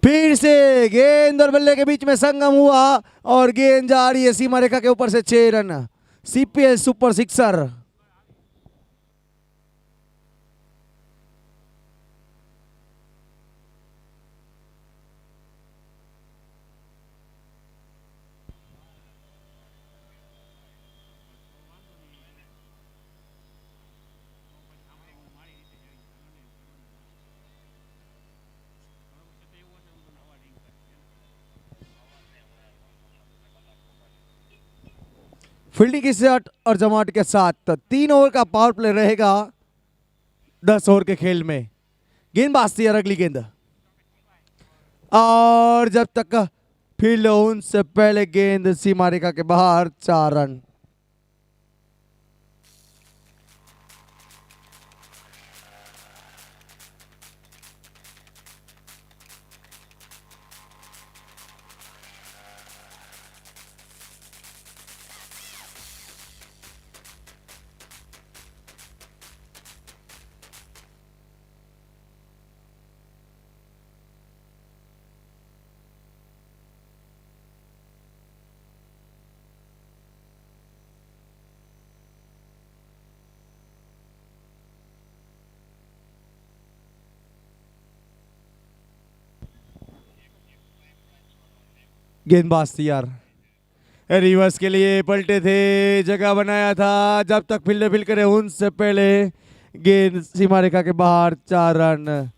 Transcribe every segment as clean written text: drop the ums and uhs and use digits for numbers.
फिर से गेंद और बल्ले के बीच में संगम हुआ और गेंद जा रही है सीमा रेखा के ऊपर से 6 run. CPL super sixer. Fielding की शॉट और जमावट के साथ 3 ओवर का पावर प्ले रहेगा 10 ओवर के खेल में। गेंदबाज तैयार, अगली गेंद और जब तक फील्ड उनसे पहले गेंद सीमा रेखा के बाहर 4 रन। गेंदबाज तैयार, रिवर्स के लिए पलटे थे, जगह बनाया था, जब तक फील्डर फील्ड करे उनसे पहले गेंद सीमा रेखा के बाहर 4 रन।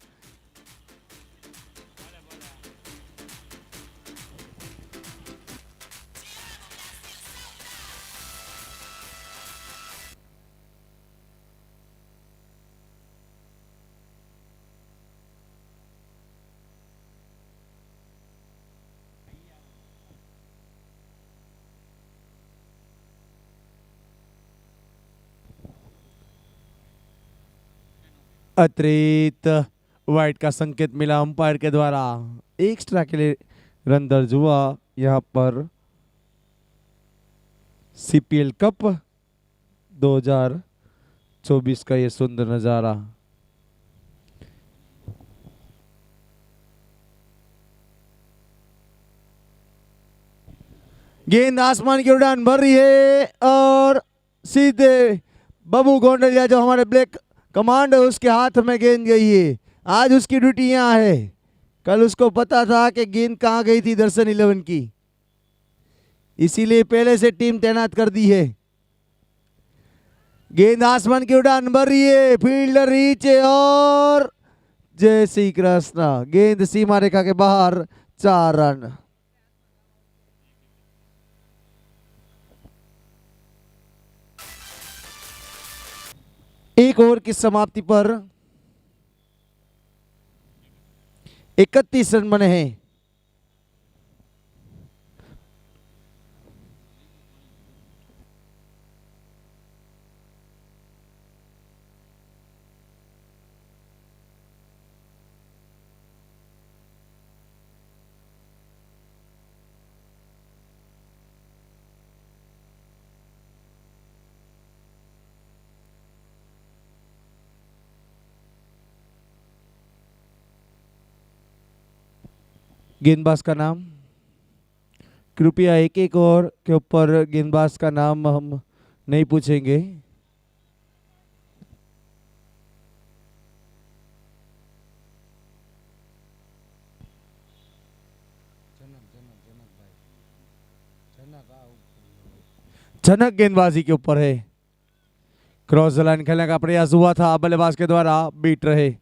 अतिरिक्त वाइड का संकेत मिला अंपायर के द्वारा। एक्स्ट्रा के लिए रन दर्ज हुआ यहां पर। सीपीएल कप 2024 का ये सुंदर नजारा। गेंद आसमान की उड़ान भर रही है और सीधे बबू गोंडलिया जो हमारे ब्लैक कमांड है उसके हाथ में गेंद गई है। आज उसकी ड्यूटी यहाँ है, कल उसको पता था कि गेंद कहाँ गई थी दर्शन 11 की, इसीलिए पहले से टीम तैनात कर दी है। गेंद आसमान की उड़ान भर रही है, फील्डर नीचे और जय श्री कृष्ण, गेंद सीमा रेखा के बाहर 4 रन। एक ओवर की समाप्ति पर 31 रन बने हैं। गेंदबाज का नाम कृपया एक एक ओवर के ऊपर गेंदबाज का नाम हम नहीं पूछेंगे। जनक गेंदबाजी के ऊपर है। क्रॉस द लाइन खेलने का प्रयास हुआ था, बल्लेबाज के द्वारा बीट रहे।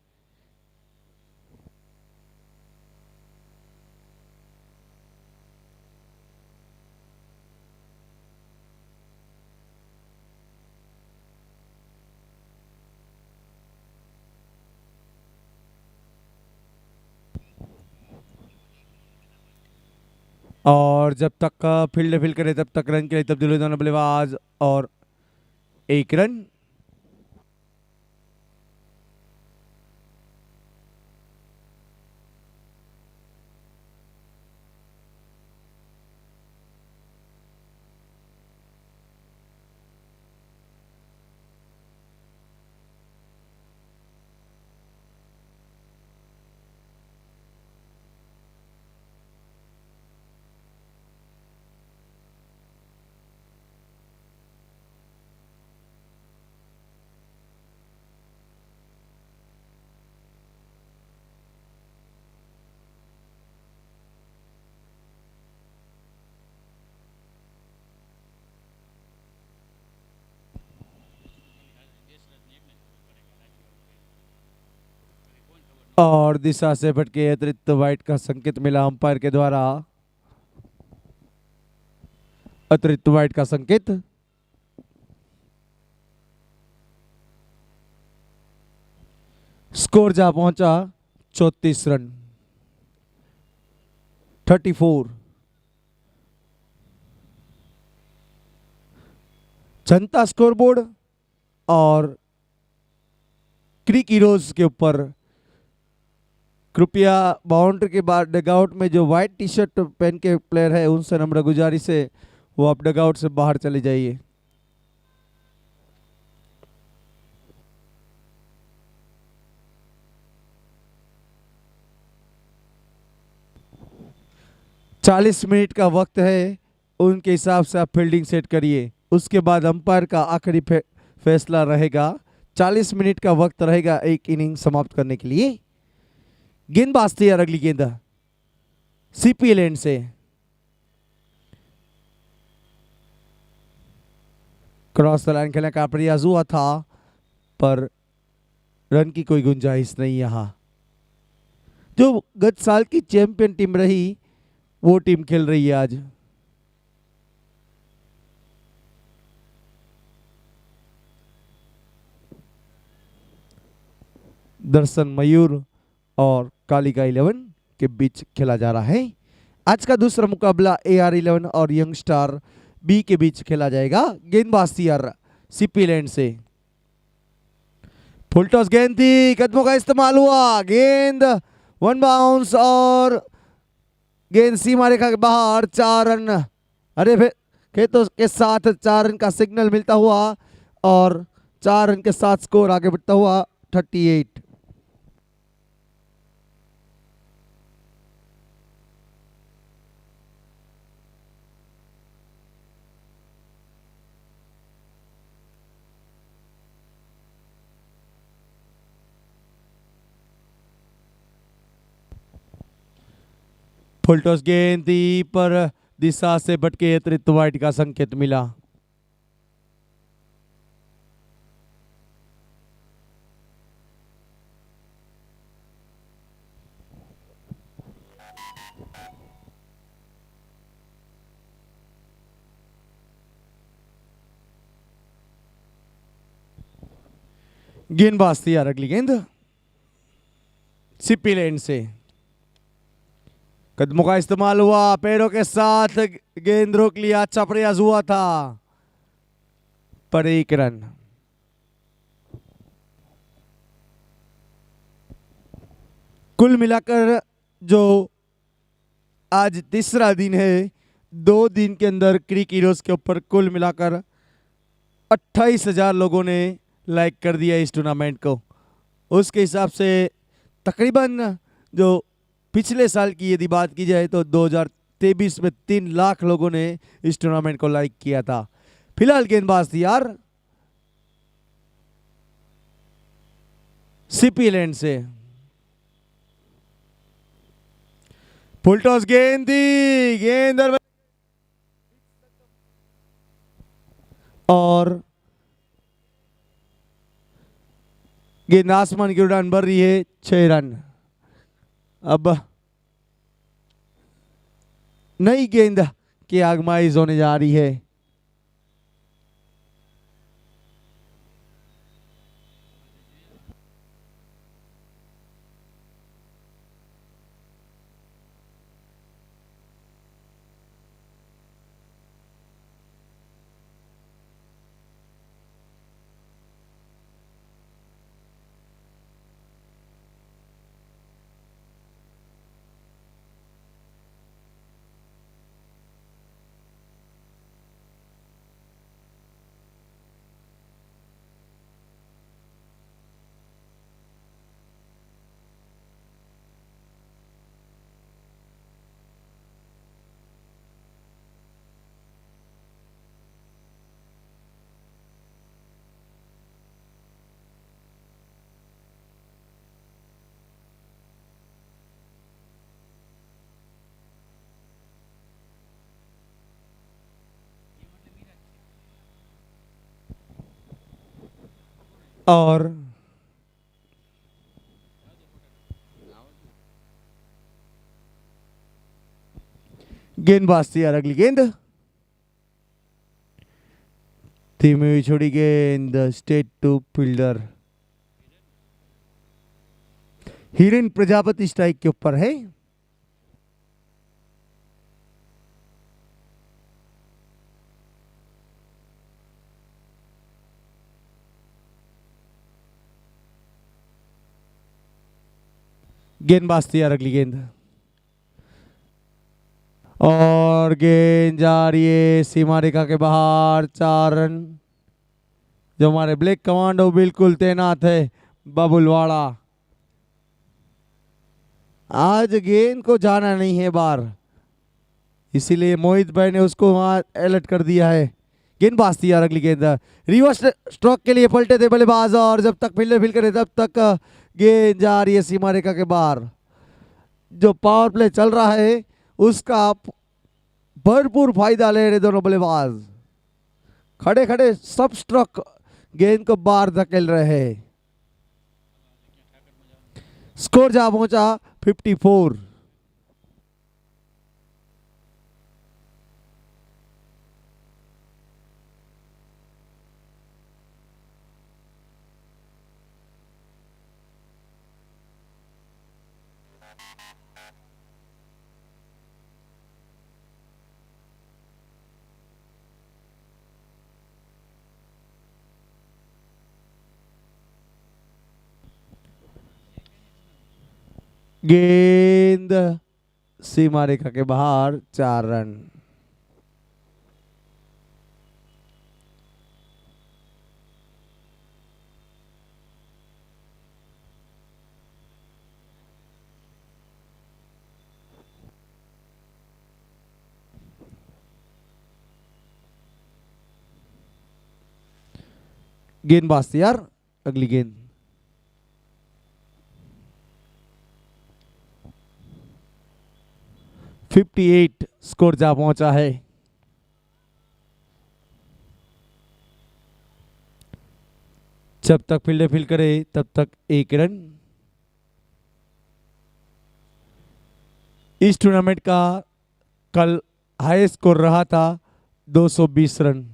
और जब तक फील्ड फील्ड करे तब तक रन के लिए तब्दील हुए दोनों बल्लेबाज और 1 रन। और दिशा से भटके अतिरिक्त वाइट का संकेत मिला अंपायर के द्वारा। अतिरिक्त वाइट का संकेत। स्कोर जा पहुंचा 34 रन, 34। जनता स्कोरबोर्ड और क्रिक हीरोज के ऊपर कृपया बाउंड्री के बाद डगआउट में जो व्हाइट टी शर्ट पहन के प्लेयर है उनसे नम्र गुजारिश है वो आप डगआउट से बाहर चले जाइए। चालीस मिनट का वक्त है, उनके हिसाब से आप फील्डिंग सेट करिए। उसके बाद अंपायर का आखिरी फैसला रहेगा। 40 मिनट का वक्त रहेगा एक इनिंग समाप्त करने के लिए। गेंदबाज तैयार, अगली गेंद सीपीएल एंड से। क्रॉस द लाइन खेलने का प्रयास हुआ था पर रन की कोई गुंजाइश नहीं। यहां जो गत साल की चैंपियन टीम रही वो टीम खेल रही है आज। दर्शन मयूर और कालिका 11 के बीच खेला जा रहा है। आज का दूसरा मुकाबला AR 11 और यंग स्टार बी के बीच खेला जाएगा। गेंदबाज तैयार सीपी लैंड से। फुल टॉस गेंद थी, कदमों का इस्तेमाल हुआ, गेंद वन बाउंस और गेंद सीमा रेखा के बाहर। 4 रन। अरे फिर खेतों के साथ 4 रन का सिग्नल मिलता हुआ और 4 रन के साथ स्कोर आगे बढ़ता हुआ 38। फुल टॉस गेंद थी पर दिशा से भटके अतिरिक्त वाइड का संकेत मिला। गेंदबाज तैयार, अगली गेंद सीपी लैंड से। कदमों का इस्तेमाल हुआ, पैरों के साथ गेंद रोक लिया, अच्छा प्रयास हुआ था पर 1 रन। कुल मिलाकर जो आज तीसरा दिन है, 2 दिन के अंदर क्रिक हीरोज के ऊपर कुल मिलाकर 28,000 लोगों ने लाइक कर दिया इस टूर्नामेंट को। उसके हिसाब से तकरीबन जो पिछले साल की यदि बात की जाए तो 2023 में 3 लाख लोगों ने इस टूर्नामेंट को लाइक किया था। फिलहाल गेंदबाज तैयार सीपी लैंड से। फुल टॉस गेंद दी, गेंद और गेंद आसमान की उड़ान भर रही है। 6 रन। अब नई गेंद की आगमाइश होने जा रही है। और गेंदबाज तैयार, अगली गेंद। धीमी हुई छोड़ी गेंद straight to fielder. Hiren Prajapati strike के ऊपर है। गेंदबाज तैयार, अगली गेंद। और गेंद जा रही है सीमा रेखा के बाहर, 4 रन। जो हमारे ब्लैक कमांडो बिल्कुल तैनात है बबुलवाड़ा। आज गेंद को जाना नहीं है बाहर, इसीलिए मोहित भाई ने उसको वहां अलर्ट कर दिया है। गेंदबाज तैयार, अगली गेंद। रिवर्स स्ट्रोक के लिए पलटे थे बल्लेबाज, और जब तक फील्डर फील्ड करे तब तक गेंद जा रही है सीमा रेखा के बाहर। जो पावर प्ले चल रहा है उसका भरपूर फायदा ले रहे दोनों बल्लेबाज। खड़े खड़े सब स्ट्रोक गेंद को बाहर धकेल रहे हैं। स्कोर जहां पहुंचा 54। गेंद सीमा रेखा के बाहर, 4 रन। गेंदबाज तैयार, अगली गेंद। फिफ्टी 58 स्कोर जा पहुंचा है। जब तक फील्डर फील्ड करे तब तक 1 रन। इस टूर्नामेंट का कल हाई स्कोर रहा था 220 रन।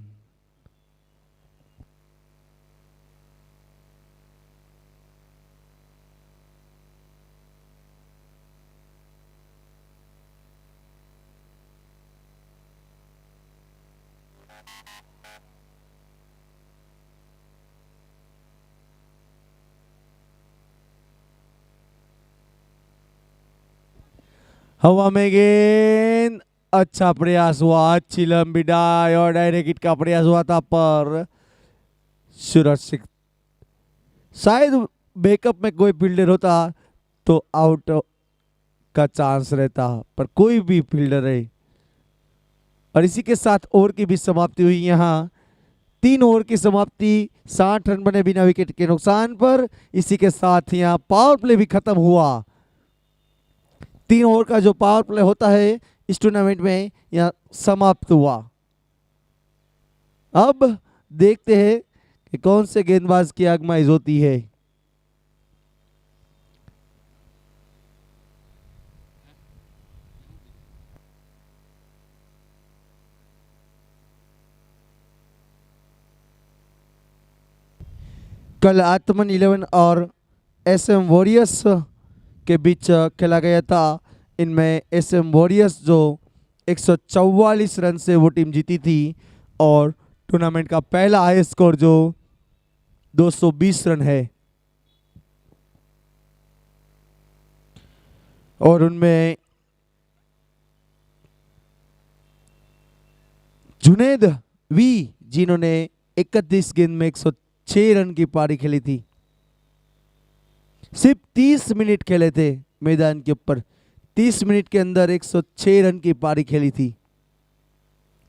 हवा में गेंद, अच्छा प्रयास हुआ, अच्छी लंबी डाई और डायरेक्ट हिट का प्रयास हुआ था, पर सुरक्षित। शायद बैकअप में कोई फील्डर होता तो आउट का चांस रहता, पर कोई भी फील्डर है। और इसी के साथ ओवर की भी समाप्ति हुई। यहाँ 3 ओवर की समाप्ति, 60 रन बने बिना विकेट के नुकसान पर। इसी के साथ यहाँ पावर प्ले भी खत्म हुआ। 3 ओवर का जो पावर प्ले होता है इस टूर्नामेंट में यह समाप्त हुआ। अब देखते हैं कि कौन से गेंदबाज की आगमाइश होती है। कल आत्मन 11 और एसएम वॉरियर्स के बीच खेला गया था। इनमें एसएम वॉरियर्स जो 144 रन से वो टीम जीती थी, और टूर्नामेंट का पहला हाई स्कोर जो 220 रन है। और उनमें जुनेद वी, जिन्होंने 31 गेंद में 106 रन की पारी खेली थी। सिर्फ 30 मिनट खेले थे मैदान के ऊपर, 30 मिनट के अंदर 106 रन की पारी खेली थी।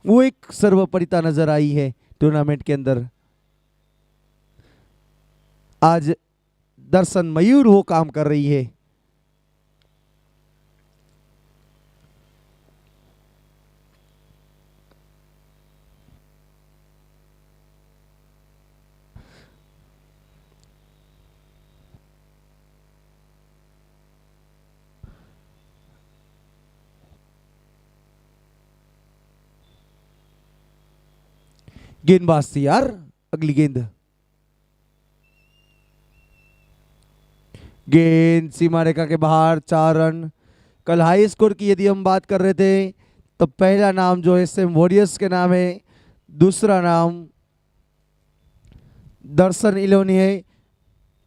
वो एक सर्वोपरिता नजर आई है टूर्नामेंट के अंदर। आज दर्शन मयूर वो काम कर रही है। गेंदबाज तैयार, अगली गेंद। गेंद सीमा रेखा के बाहर, 4 रन। कल हाई स्कोर की यदि हम बात कर रहे थे तो पहला नाम जो है एसएम वॉरियर्स के नाम है, दूसरा नाम दर्शन 11 है,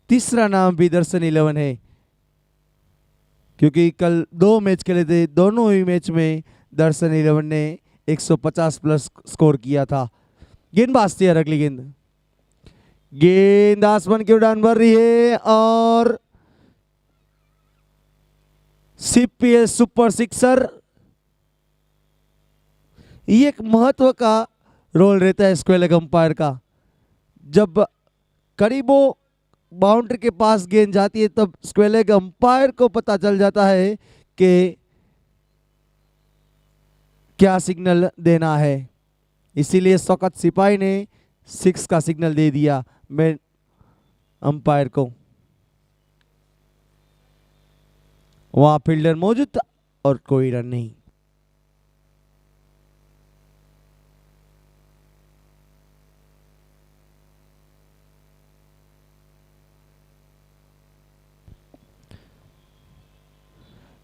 तीसरा नाम भी दर्शन 11 है, क्योंकि कल 2 मैच खेले थे, दोनों ही मैच में दर्शन 11 ने 150 प्लस स्कोर किया था। गेंदबाज तैयार, अगली गेंद। गेंद आसमान की उड़ान भर रही है और सीपीएस सुपर सिक्सर। ये एक महत्व का रोल रहता है स्क्वेयर लेग अंपायर का। जब करीबो बाउंड्री के पास गेंद जाती है तब स्क्वेयर लेग अंपायर को पता चल जाता है कि क्या सिग्नल देना है। इसीलिए शौकत सिपाही ने 6 का सिग्नल दे दिया मेन अंपायर को। वहां फील्डर मौजूद था और कोई रन नहीं।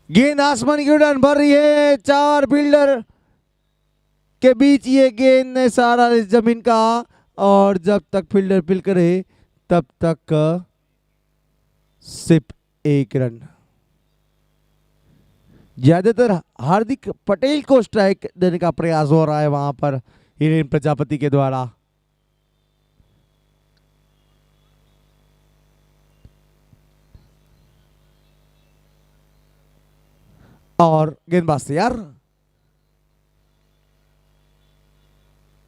गेंद आसमान की उड़ान भर रही है, 4 फील्डर के बीच ये गेंद ने सहारा जमीन का, और जब तक फील्डर फील्ड करे तब तक सिर्फ 1 रन। ज्यादातर हार्दिक पटेल को स्ट्राइक देने का प्रयास हो रहा है वहां पर हिरेन प्रजापति के द्वारा। और गेंदबाज तैयार।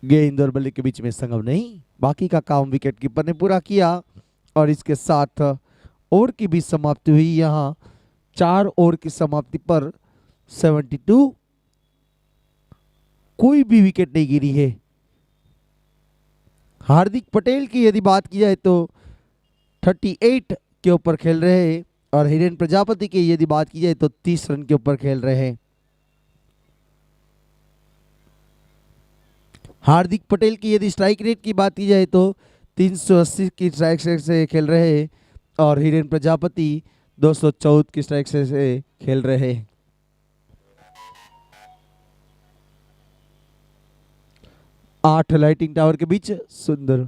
गेंद और बल्ले के बीच में संगम नहीं, बाकी का काम विकेट कीपर ने पूरा किया और इसके साथ ओवर की भी समाप्ति हुई। यहां 4 ओवर की समाप्ति पर 72, कोई भी विकेट नहीं गिरी है। हार्दिक पटेल की यदि बात की जाए तो 38 के ऊपर खेल रहे हैं और हिरेन प्रजापति की यदि बात की जाए तो 30 रन के ऊपर खेल रहे हैं। हार्दिक पटेल की यदि स्ट्राइक रेट की बात की जाए तो 380 की स्ट्राइक रेट से खेल रहे हैं और हिरेन प्रजापति 214 की स्ट्राइक रेट से खेल रहे हैं। 8 लाइटिंग टावर के बीच सुंदर।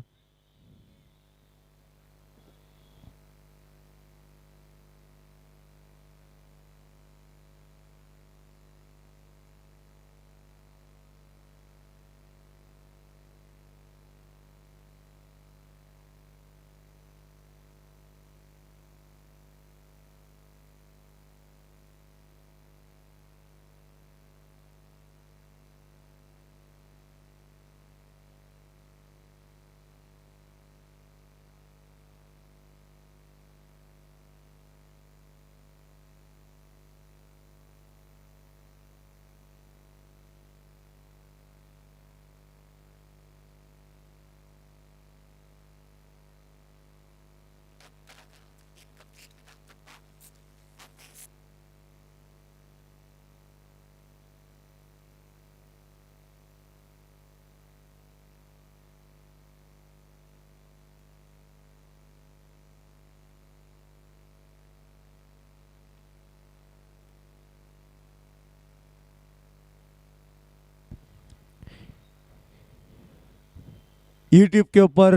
यूट्यूब के ऊपर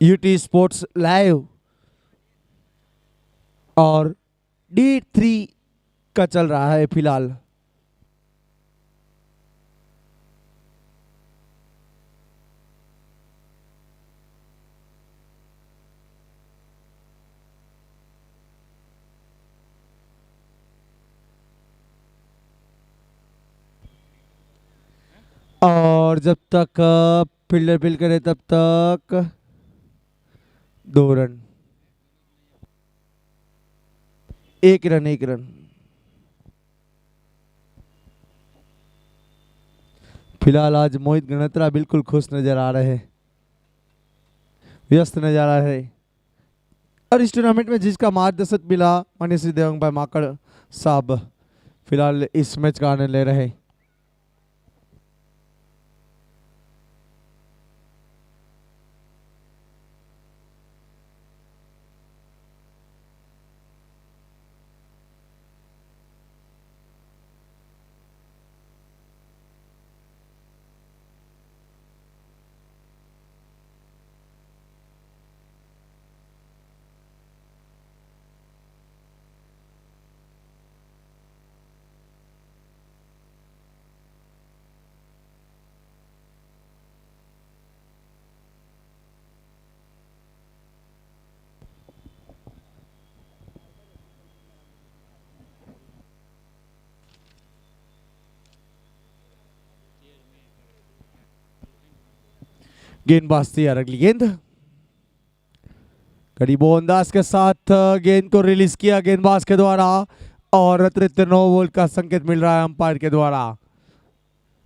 यूटी स्पोर्ट्स लाइव और D3 का चल रहा है फिलहाल। और जब तक फील्डर फील्ड करे तब तक 2 रन, 1 रन, 1 रन। फिलहाल आज मोहित गणत्रा बिल्कुल खुश नजर आ रहे हैं, व्यस्त नजर आ रहे हैं। और इस टूर्नामेंट में जिसका मार्गदर्शन मिला माननीय श्री देवंग भाई माकड़ साहब फिलहाल इस मैच का आनंद ले रहे हैं। गेंदबाज तैयार, अगली गेंद। करीबो अंदाज के साथ गेंद को रिलीज किया गेंदबाज के द्वारा और अतिरिक्त 9 बॉल का संकेत मिल रहा है अंपायर के द्वारा।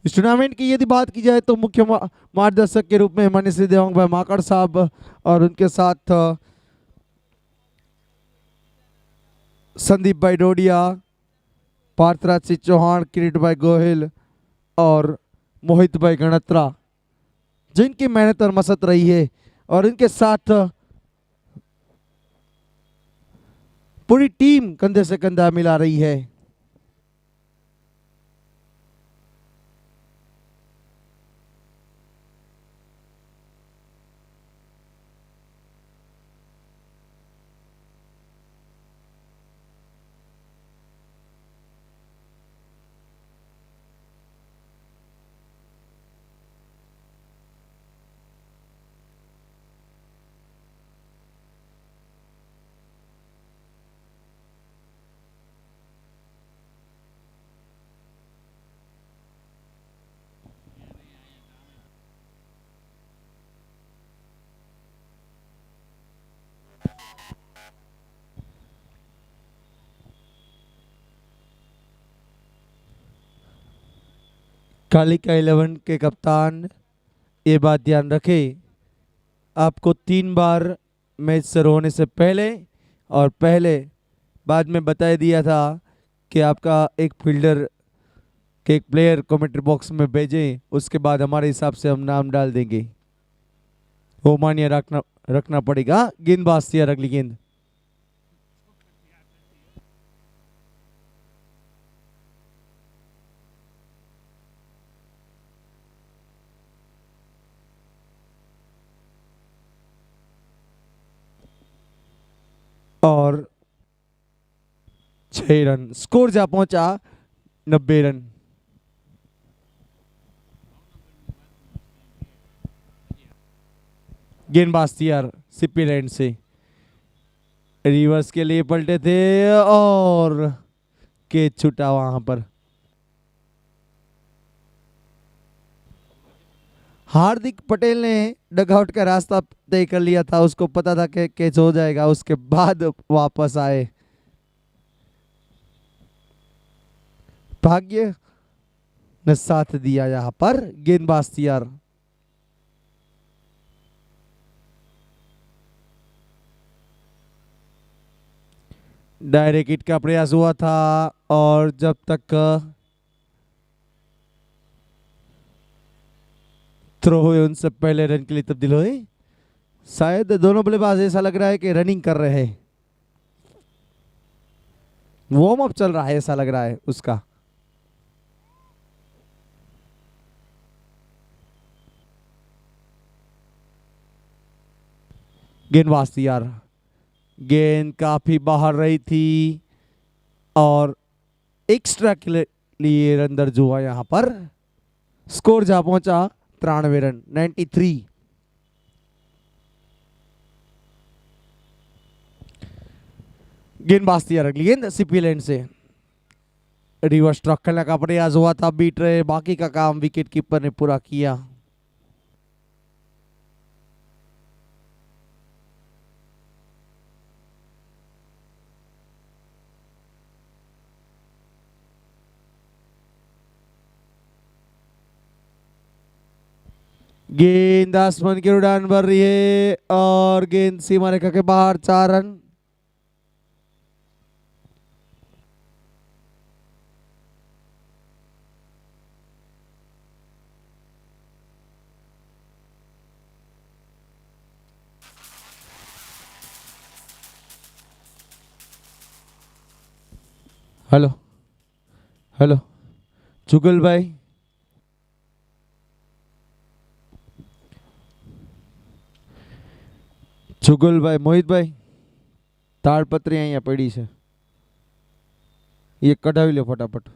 इस टूर्नामेंट की यदि बात की जाए तो मुख्य मार्गदर्शक के रूप में माननीय श्री देवांग भाई माकड़ साहब और उनके साथ संदीप भाई डोडिया, पार्थराज सिंह चौहान, किरीट भाई गोहिल और मोहित भाई गणत्रा, जिनकी मेहनत और मशक्कत रही है और इनके साथ पूरी टीम कंधे से कंधा मिला रही है। कालिका 11 के कप्तान ये बात ध्यान रखें, आपको 3 बार मैच शुरू होने से पहले और पहले बाद में बता दिया था कि आपका एक फील्डर के एक प्लेयर कमेंट्री बॉक्स में भेजें, उसके बाद हमारे हिसाब से हम नाम डाल देंगे, वो मान्य रखना पड़ेगा। गेंदबाज तैयार, अगली गेंद। और 6 रन, स्कोर जा पहुंचा 90 रन। गेंदबाज तैयार, सिप्पी लैंड से रिवर्स के लिए पलटे थे और कैच छूटा वहां पर। हार्दिक पटेल ने डगआउट का रास्ता तय कर लिया था, उसको पता था कि कैच हो जाएगा, उसके बाद वापस आए। भाग्य ने साथ दिया यहां पर। गेंदबाज तैयार, डायरेक्ट हिट का प्रयास हुआ था और जब तक थ्रो हुए उनसे पहले रन के लिए तब्दील हुए। शायद दोनों बल्लेबाज ऐसा लग रहा है कि रनिंग कर रहे हैं, वार्म अप चल रहा है ऐसा लग रहा है उसका। गेंदबाज तैयार, गेंद काफी बाहर रही थी और एक्स्ट्रा के लिए रन दर्ज हुआ यहां पर। स्कोर जा पहुंचा 93 रन, 93। गेंदबाज तैयार, अगली गेंद सीपी लैंड से रिवर्स स्ट्रोक खेलने का प्रयास हुआ था, बीट रहे, बाकी का काम विकेट कीपर ने पूरा किया। गेंद आसमान की उड़ान भर रही है और गेंद सीमा रेखा के बाहर, 4 रन। हेलो हेलो जुगल भाई, जुगल भाई, मोहित भाई, ताड़पत्री અહીંયા પડી છે, એ કઢાવી લો ફટાફટ।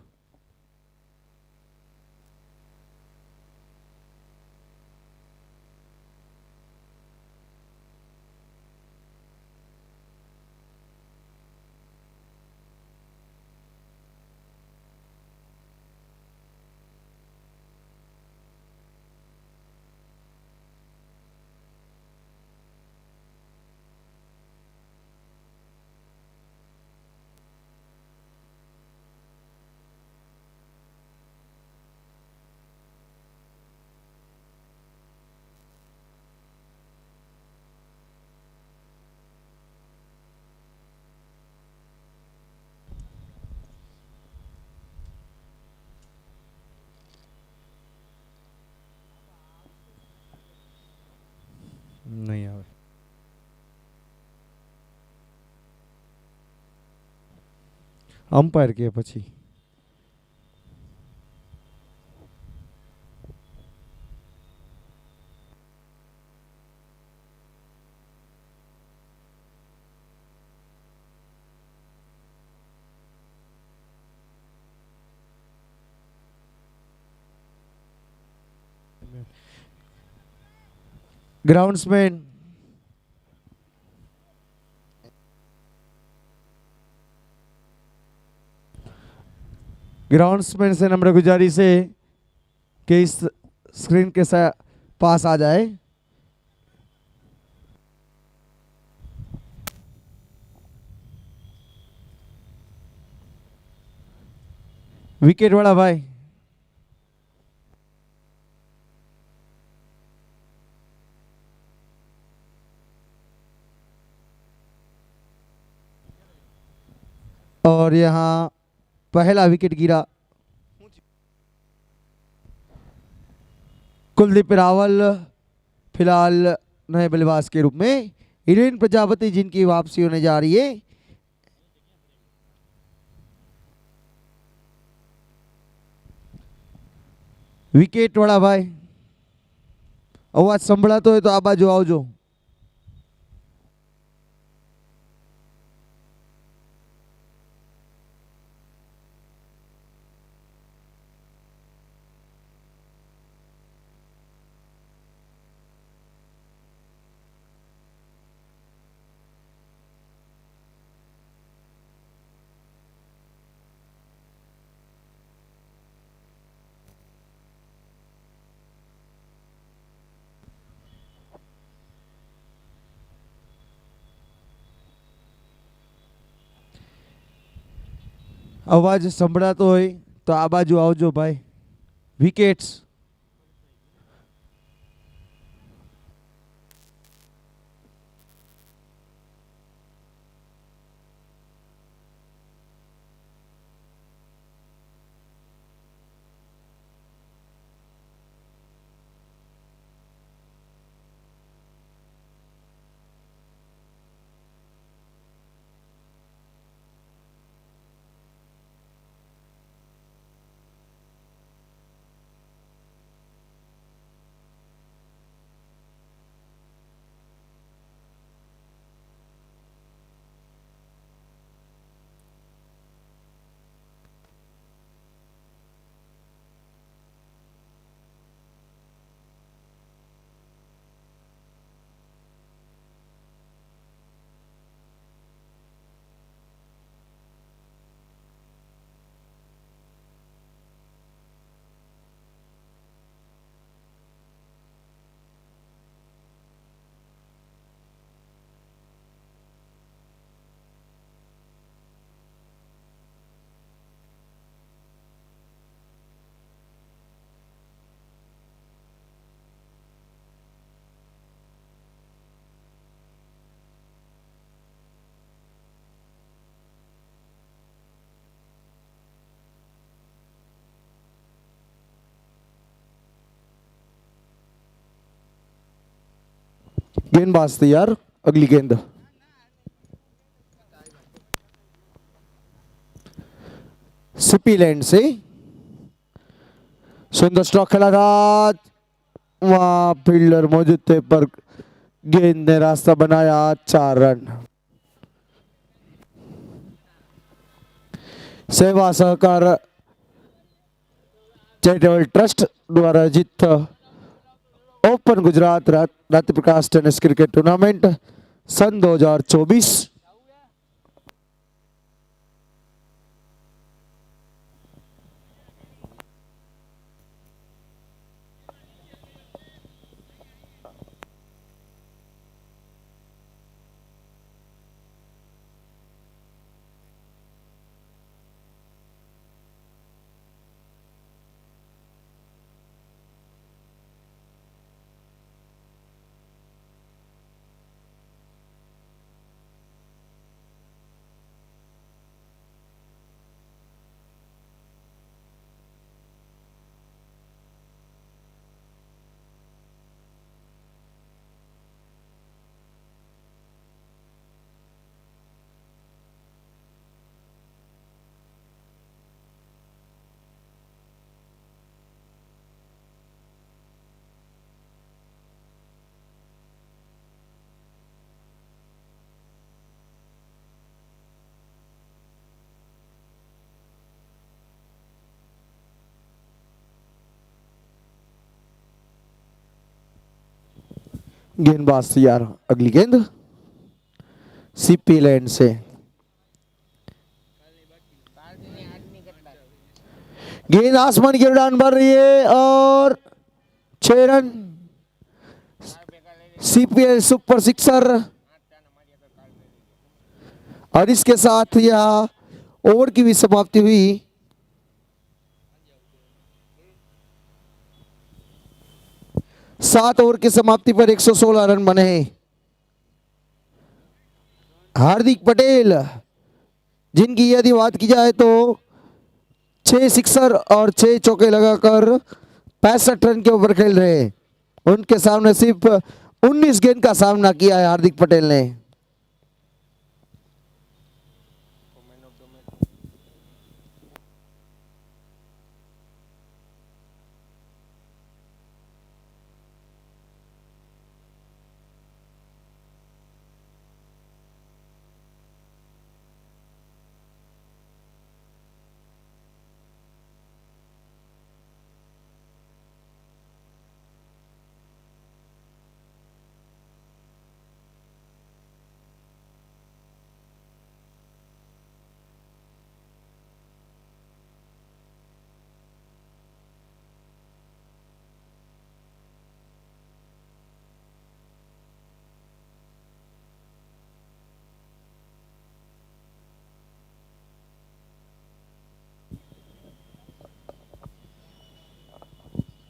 અમ્પાયર કે પછી ग्राउंड्समैन ग्राउंड्समैन से नम्र गुजारिश है कि इस स्क्रीन के पास आ जाए। विकेट वाला भाई और यहाँ पहला विकेट गिरा। कुलदीप रावल फिलहाल नए बल्लेबाज के रूप में, हिरेन प्रजापति जिनकी वापसी होने जा रही है। विकेट वाला भाई अवाज संभळातो હોય તો આ બાજુ આવજો। अवाज संभळातो હોય તો આ બાજુ આવજો ભાઈ। વિકેટ્સ गेंदबाज तैयार। अगली गेंद सिपी लैंड से सुंदर स्ट्रोक खेला था, वहां फील्डर मौजूद थे पर गेंद ने रास्ता बनाया। 4 रन। सेवा सहकार चैरिटेबल ट्रस्ट द्वारा आयोजित ओपन गुजरात रात्रि प्रकाश टेनिस क्रिकेट टूर्नामेंट सन 2024। गेंदबाज तैयार, अगली गेंद सीपी लैंड से। गेंद आसमान की उड़ान भर रही है और 6 रन। CPL super sixer. और इसके साथ यह ओवर की भी समाप्ति हुई। सात ओवर की समाप्ति पर 116 रन बने हैं। हार्दिक पटेल, जिनकी यदि बात की जाए तो 6 सिक्सर और 6 चौके लगाकर 65 रन के ऊपर खेल रहे हैं। उनके सामने सिर्फ 19 गेंद का सामना किया है हार्दिक पटेल ने।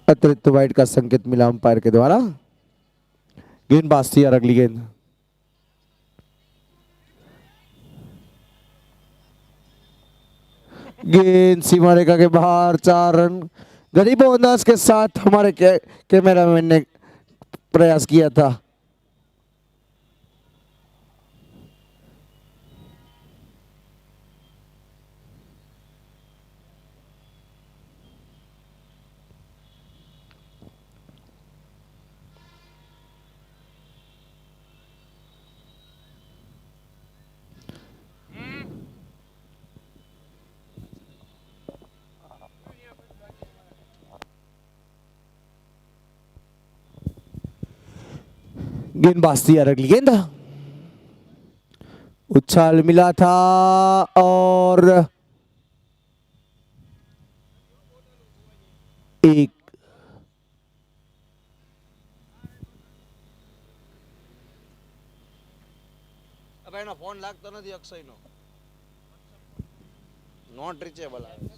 अतिरिक्त वाइड का संकेत मिला अंपायर के द्वारा। गेंदबाज तैयार, अगली गेंद। गेंद सीमा रेखा के बाहर, 4 रन। गरीबों अंदाज के साथ हमारे कैमरामैन ने प्रयास किया था। गेंदबाज तैयार, अगली गेंद। उछाल मिला था और एक। अब एनो फोन लागतो નથી અક્ષયનો, નોટ રીચેબલ આવે।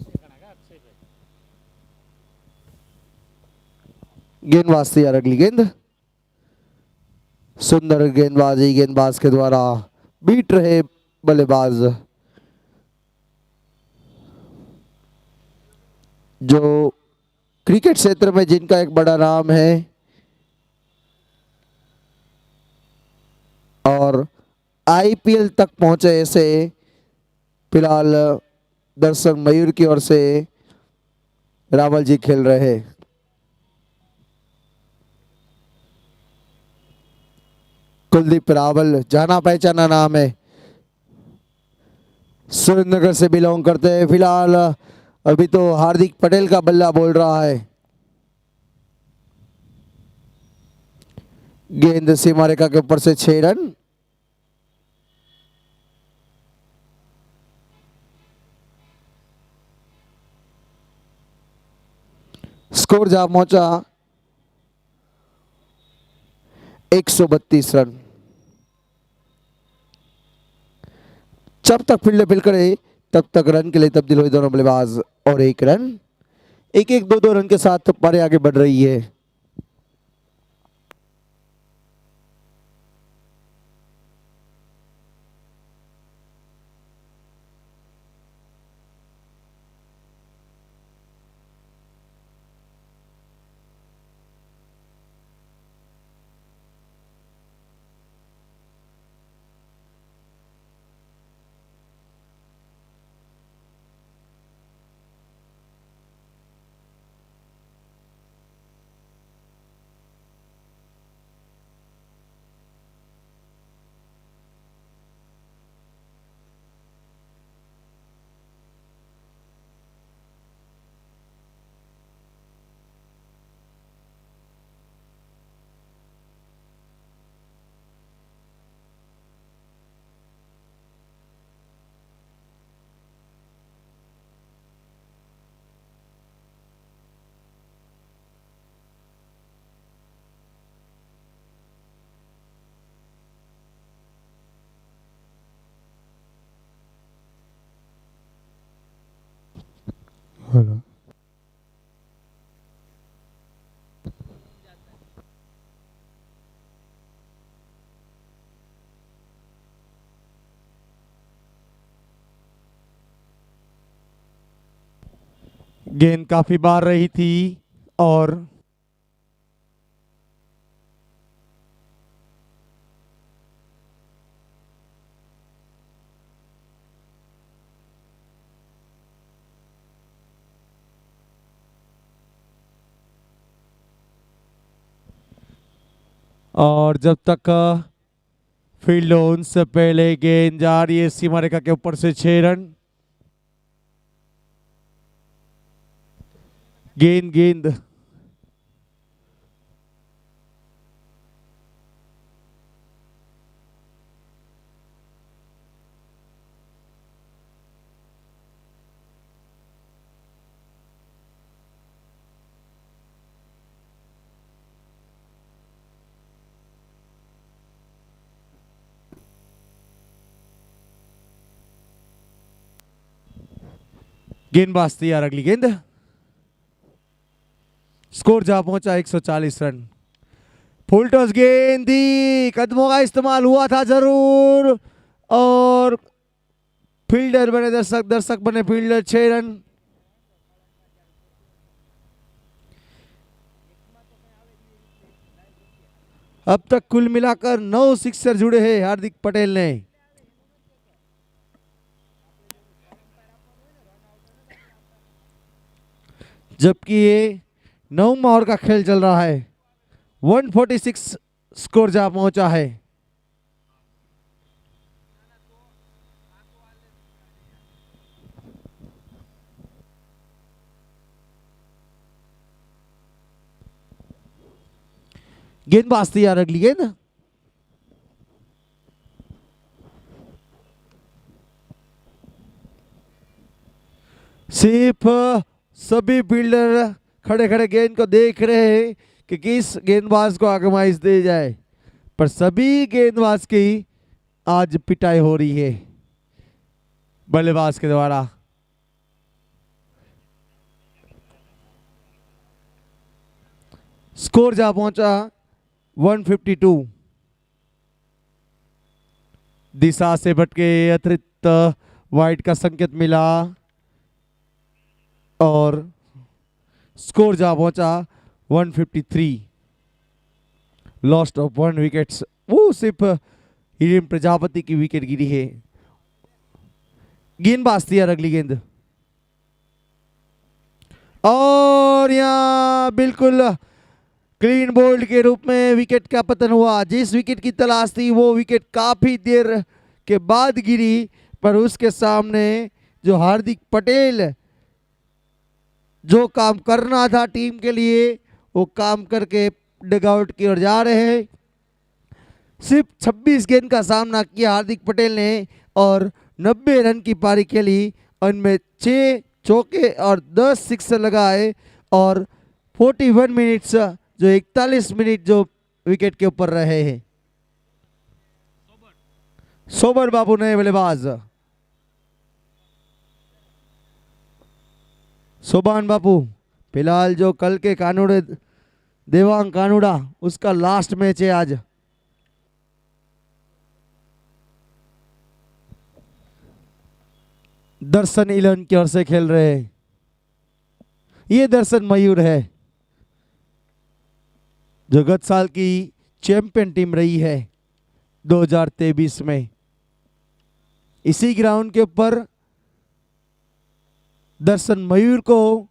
गेंदबाज तैयार, अगली गेंद। सुंदर गेंदबाजी गेंदबाज के द्वारा, बीट रहे बल्लेबाज जो क्रिकेट क्षेत्र में जिनका एक बड़ा नाम है और आईपीएल तक पहुंचे ऐसे फिलहाल दर्शक मयूर की ओर से रावल जी खेल रहे हैं। कुलदीप रावल जाना पहचाना नाम है, सुरेंद्रनगर से बिलोंग करते हैं। फिलहाल अभी तो हार्दिक पटेल का बल्ला बोल रहा है। गेंद सीमा रेखा के ऊपर से 6 रन। स्कोर जा पहुंचा 132 रन। जब तक फील्ड फिल करे तब तक रन के लिए तब्दील हुए दोनों बल्लेबाज और 1 रन, 1-1, 2-2 रन के साथ पारी आगे बढ़ रही है। हेलो। गेंद काफी बार रही थी और जब तक फील्ड ऑन से पहले गेंद जा रही है सीमा रेखा के ऊपर से 6 रन। गेंद गेंद गेंदबाज तैयार, अगली गेंद। स्कोर जा पहुंचा 140 रन। फुल टॉस गेंद दी, कदमों का इस्तेमाल हुआ था जरूर और फील्डर बने दर्शक, दर्शक बने फील्डर। 6 रन। अब तक कुल मिलाकर 9 सिक्सर जुड़े हैं हार्दिक पटेल ने। जबकि ये 9वां ओवर का खेल चल रहा है। 146 स्कोर जा पहुंचा है। गेंदबाज तैयार, अगली गेंद। सिर्फ सभी फील्डर खड़े खड़े गेंद को देख रहे हैं कि किस गेंदबाज को आगमाइश दी जाए, पर सभी गेंदबाज की आज पिटाई हो रही है बल्लेबाज के द्वारा। स्कोर जा पहुंचा 152। दिशा से भटके अतिरिक्त वाइड का संकेत मिला और स्कोर जा पहुंचा 153। Lost of 1 wickets. वो सिर्फ हिरेन प्रजापति की विकेट गिरी है। गेंदबाज तैयार, अगली गेंद। और यहां बिल्कुल क्लीन बोल्ड के रूप में विकेट का पतन हुआ। जिस विकेट की तलाश थी वो विकेट काफी देर के बाद गिरी, पर उसके सामने जो हार्दिक पटेल जो काम करना था टीम के लिए वो काम करके डगआउट की ओर जा रहे हैं। सिर्फ 26 गेंद का सामना किया हार्दिक पटेल ने और 90 रन की पारी खेली। उनमें 6 चौके और 10 सिक्सर लगाए और 41 मिनट्स जो 41 मिनट जो विकेट के ऊपर रहे हैं। सोबर बाबू नए बल्लेबाज। सोबान बापू फिलहाल जो कल के कानूड़े देवांग कानूड़ा उसका लास्ट मैच है आज। दर्शन 11 की ओर से खेल रहे हैं। ये दर्शन मयूर है जो गत साल की चैंपियन टीम रही है 2023 में। इसी ग्राउंड के ऊपर दर्शन मयूर को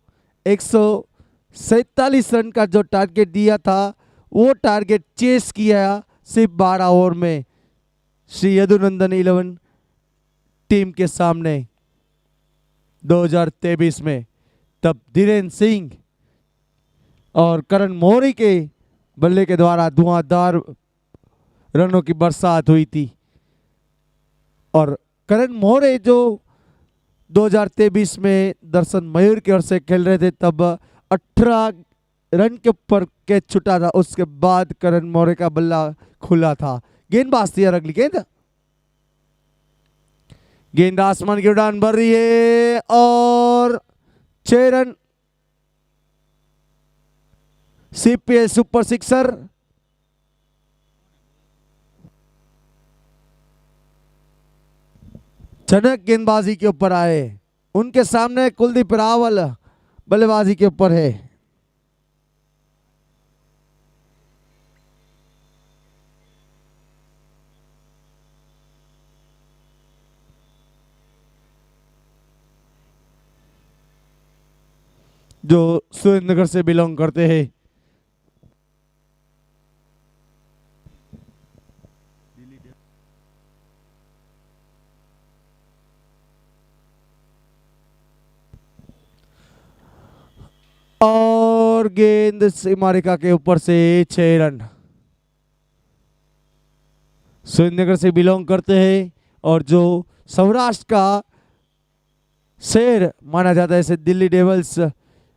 147 रन का जो टारगेट दिया था वो टारगेट चेस किया सिर्फ 12 ओवर में श्री यदुनंदन 11 टीम के सामने 2023 में। तब धीरेन्द्र सिंह और करण मौर्य के बल्ले के द्वारा धुआंधार रनों की बरसात हुई थी और करण मौर्य जो 2023 में दर्शन मयूर की ओर से खेल रहे थे तब 18 रन के ऊपर कैच छुटा था। उसके बाद करण मौर्य का बल्ला खुला था। गेंदबाज तैयार, अगली गेंद। गेंद आसमान की उड़ान भर रही है और 6 run. CPL super sixer. Janak गेंदबाजी के ऊपर आए, उनके सामने कुलदीप रावल बल्लेबाजी के ऊपर है। जो सुरेंद्रनगर से बिलोंग करते हैं। और गेंद सीमारेखा के ऊपर से 6 रन। सुरेंद्रनगर से बिलोंग करते हैं और जो सौराष्ट्र का शेर माना जाता है, ऐसे दिल्ली डेविल्स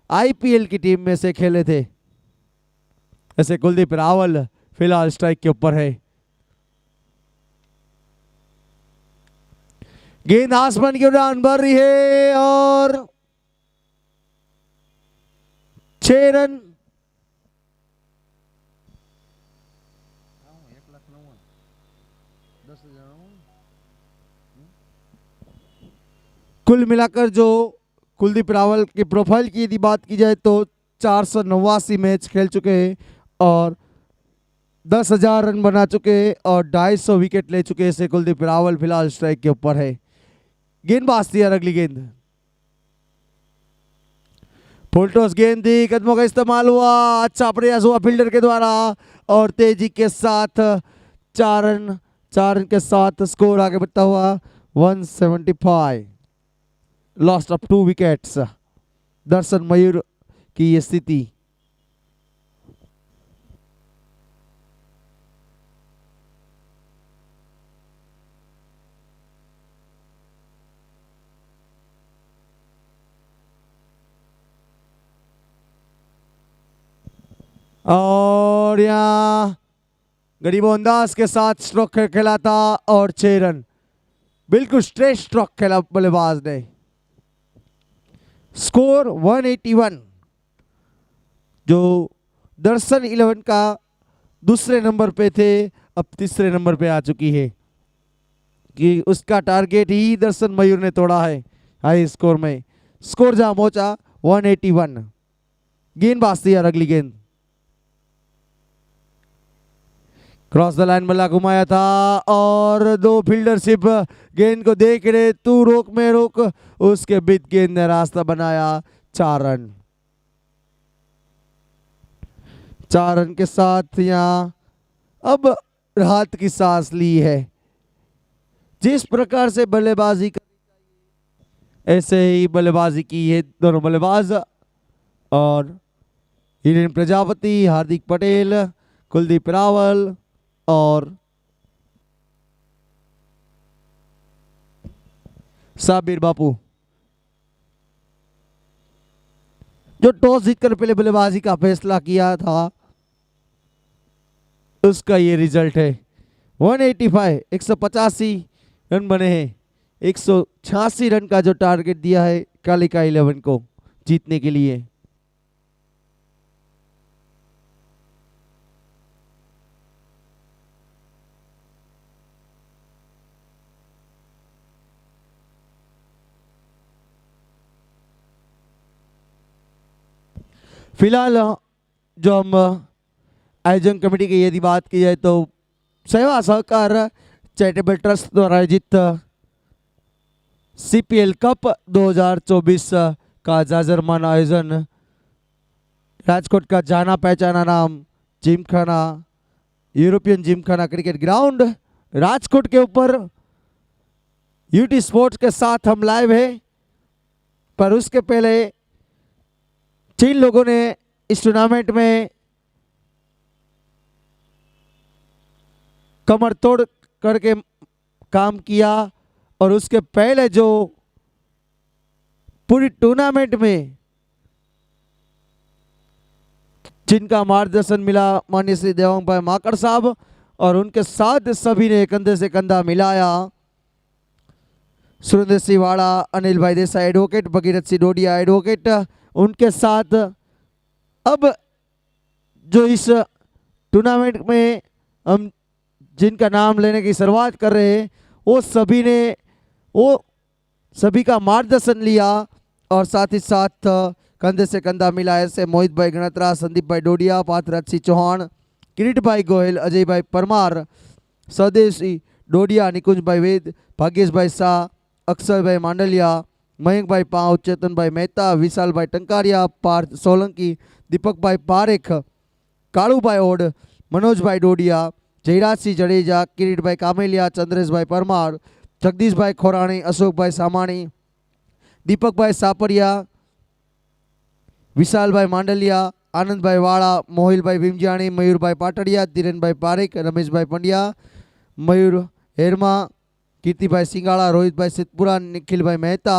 IPL की टीम में से खेले थे। ऐसे कुलदीप रावल फिलहाल स्ट्राइक के ऊपर है। गेंद आसमान की उड़ान भर रही है और 6 रन। कुल मिलाकर जो कुलदीप रावल की प्रोफाइल की यदि बात की जाए तो 489 मैच खेल चुके हैं और 10,000 रन बना चुके हैं और 250 विकेट ले चुके हैं। से कुलदीप रावल फिलहाल स्ट्राइक के ऊपर है। गेंदबाज तैयार, अगली गेंद। फुल टॉस गेंद थी, कदमों का इस्तेमाल हुआ, अच्छा प्रयास हुआ फील्डर के द्वारा और तेजी के साथ 4 रन के साथ स्कोर आगे बढ़ता हुआ 175। Lost of 2 wickets. Darshan Mayur की ये स्थिति। और यहाँ गरीबो अंदाज के साथ स्ट्रोक खेला था और 6 रन। बिल्कुल स्ट्रेट स्ट्रोक खेला बल्लेबाज ने। स्कोर 181। जो दर्शन 11 का दूसरे नंबर पे थे, अब तीसरे नंबर पे आ चुकी है कि उसका टारगेट ही दर्शन मयूर ने तोड़ा है हाई स्कोर में। स्कोर जहां पहुंचा 181। गेंदबाज तैयार, अगली गेंद। क्रॉस द लाइन बल्ला घुमाया था और 2 फील्डरशिप गेंद को देख रहे, तू रोक में रोक, उसके बीच गेंद ने रास्ता बनाया। 4 रन। 4 रन के साथ यहां अब राहत की सांस ली है। जिस प्रकार से बल्लेबाजी ऐसे ही बल्लेबाजी की है दोनों बल्लेबाज और हिरेन प्रजापति, हार्दिक पटेल, कुलदीप रावल और साबिर बापू। जो टॉस जीतकर पहले बल्लेबाजी का फैसला किया था उसका ये रिजल्ट है। 185, 185 रन बने हैं। 186 रन का जो टारगेट दिया है कालिका 11 को जीतने के लिए। फिलहाल जो हम आयोजन कमेटी की यदि बात की जाए तो सेवा सहकार चैरिटेबल ट्रस्ट द्वारा आयोजित CPL कप 2024 का जाजरमान आयोजन राजकोट का जाना पहचाना नाम Gymkhana, European Gymkhana cricket ground Rajkot के ऊपर UT स्पोर्ट्स के साथ हम लाइव है। पर उसके पहले जिन लोगों ने इस टूर्नामेंट में कमर तोड़ करके काम किया और उसके पहले जो पूरी टूर्नामेंट में जिनका मार्गदर्शन मिला माननीय श्री देवांग भाई माकड़ साहब और उनके साथ सभी ने कंधे से कंधा मिलाया। सुरेंद्र सिंह वाड़ा, अनिल भाई देसाई एडवोकेट, भगीरथ सिंह डोडिया एडवोकेट, उनके साथ अब जो इस टूर्नामेंट में हम जिनका नाम लेने की शुरुआत कर रहे हैं वो सभी का मार्गदर्शन लिया और साथ ही साथ कंधे से कंधा मिलाए से मोहित भाई गणत्रा, संदीप भाई डोडिया, पार्थराज सिंह चौहान, किरीट भाई गोयल, अजय भाई परमार, स्वदेशी डोडिया, निकुंज भाई वेद, भाग्येश भाई शाह, अक्षय भाई मांडलिया, मयंक भाई पाव, चेतन भाई मेहता, विशाल भाई टंकारिया, पार्थ सोलंकी, दीपक भाई पारेख, कालू भाई ओड, मनोज भाई डोडिया, जयराज सिंह जडेजा, किरीट भाई कामेलिया, चंद्रेश भाई परमार, जगदीश भाई खोराणी, अशोक भाई सामाणी, दीपक भाई सापरिया, विशाल भाई मांडलिया, आनंद भाई वाड़ा, मोहिल भाई भीमजाणी, मयूर भाई पाटड़िया, धीरेन भाई पारेख, रमेश भाई पंड्या, मयूर हेरमा, कीर्ति भाई सिंगाड़ा, रोहित भाई सिद्धपुरा, निखिल भाई मेहता,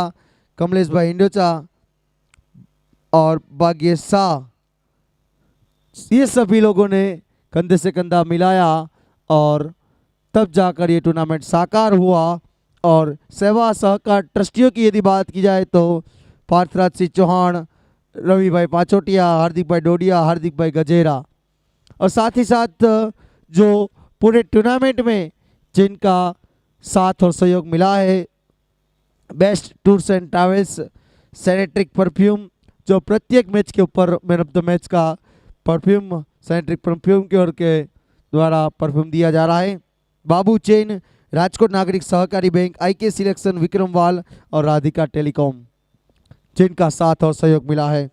कमलेश भाई हिंडोचा और भाग्येश शाह, ये सभी लोगों ने कंधे से कंधा मिलाया और तब जाकर ये टूर्नामेंट साकार हुआ। और सेवा सहकार ट्रस्टियों की यदि बात की जाए तो पार्थराज सिंह चौहान, रवि भाई पाचोटिया, हार्दिक भाई डोडिया, हार्दिक भाई गजेरा, और साथ ही साथ जो पूरे टूर्नामेंट में जिनका साथ और सहयोग मिला है, best tours and travels sanitric perfume, जो प्रत्येक मैच के ऊपर मैन ऑफ द मैच का परफ्यूम सैनिट्रिक परफ्यूम की ओर के द्वारा परफ्यूम दिया जा रहा है, बाबू चेन, राजकोट नागरिक सहकारी बैंक, IK सिलेक्शन, विक्रमवाल और राधिका टेलीकॉम, जिनका साथ और सहयोग मिला है।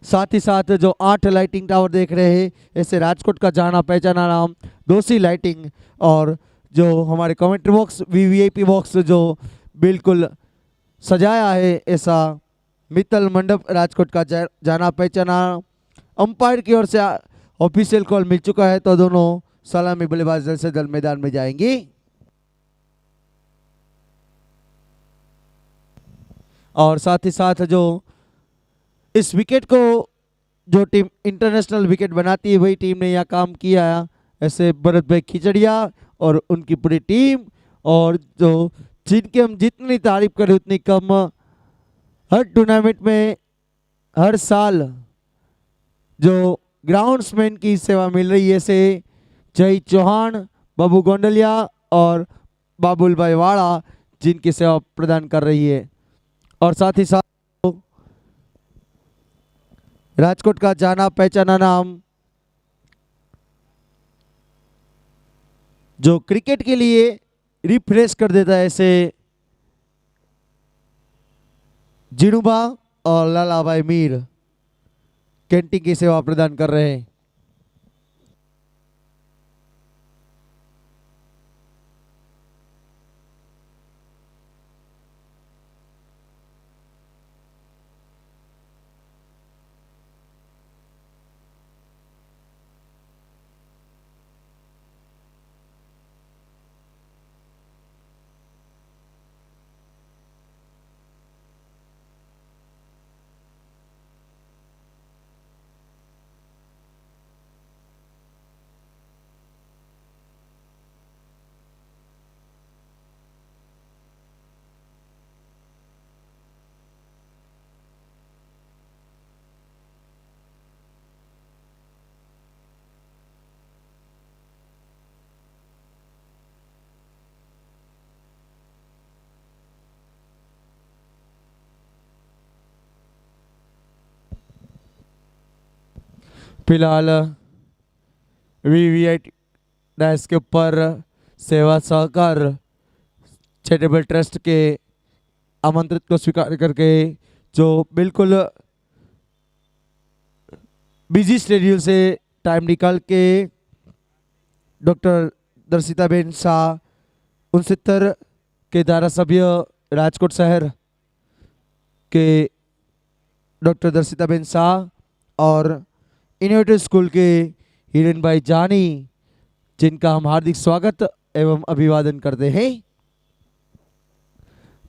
साथ ही साथ जो 8 लाइटिंग टावर देख रहे हैं, ऐसे राजकोट का जाना पहचाना नाम दोषी लाइटिंग, और जो हमारे कमेंट्री बॉक्स VVIP बॉक्स जो बिल्कुल सजाया है, ऐसा मित्तल मंडप राजकोट का जाना पहचाना। अंपायर की ओर से ऑफिशियल कॉल मिल चुका है, तो दोनों सलामी बल्लेबाज जल्द से जल्द मैदान में जाएंगी। और साथ ही साथ जो इस विकेट को जो टीम इंटरनेशनल विकेट बनाती है वही टीम ने यह काम किया, ऐसे भरत भाई खिचड़िया और उनकी पूरी टीम, और जो जिनके हम जितनी तारीफ करें उतनी कम। हर टूर्नामेंट में हर साल जो ग्राउंड्समैन की सेवा मिल रही है, से जय चौहान, बाबू गोंडलिया और बाबुल भाई वाड़ा, जिनकी सेवा प्रदान कर रही है। और साथ ही साथ राजकोट का जाना पहचाना नाम जो क्रिकेट के लिए रिफ्रेश कर देता है, ऐसे जिनुबा और लाला भाई मीर कैंटीन की सेवा प्रदान कर रहे हैं। फिलहाल VVIP डैश के ऊपर सेवा सहकार चैरिटेबल ट्रस्ट के आमंत्रित को स्वीकार करके जो बिल्कुल बिजी शेड्यूल से टाइम निकाल के डॉक्टर दर्शिताबेन शाह 69 के धारा सभ्य राजकोट शहर के डॉक्टर दर्शिताबेन शाह और इनोवेटिव स्कूल के हिरेन भाई जानी, जिनका हम हार्दिक स्वागत एवं अभिवादन करते हैं,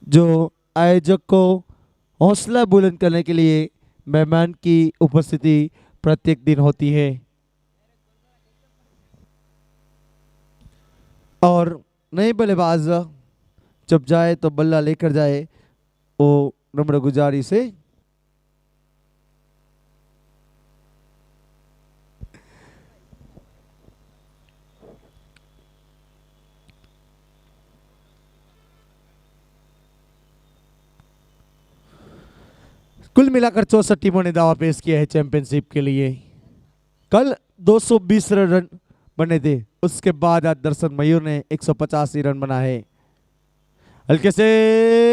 जो आयोजक को हौसला बुलंद करने के लिए मेहमान की उपस्थिति प्रत्येक दिन होती है। और नए बल्लेबाज जब जाए तो बल्ला लेकर जाए, वो नम्र गुजारिश से। कुल मिलाकर 64 टीमों ने दावा पेश किया है चैंपियनशिप के लिए। कल 220 रन बने थे, उसके बाद आज दर्शन मयूर ने 185 रन बना है। हल्के से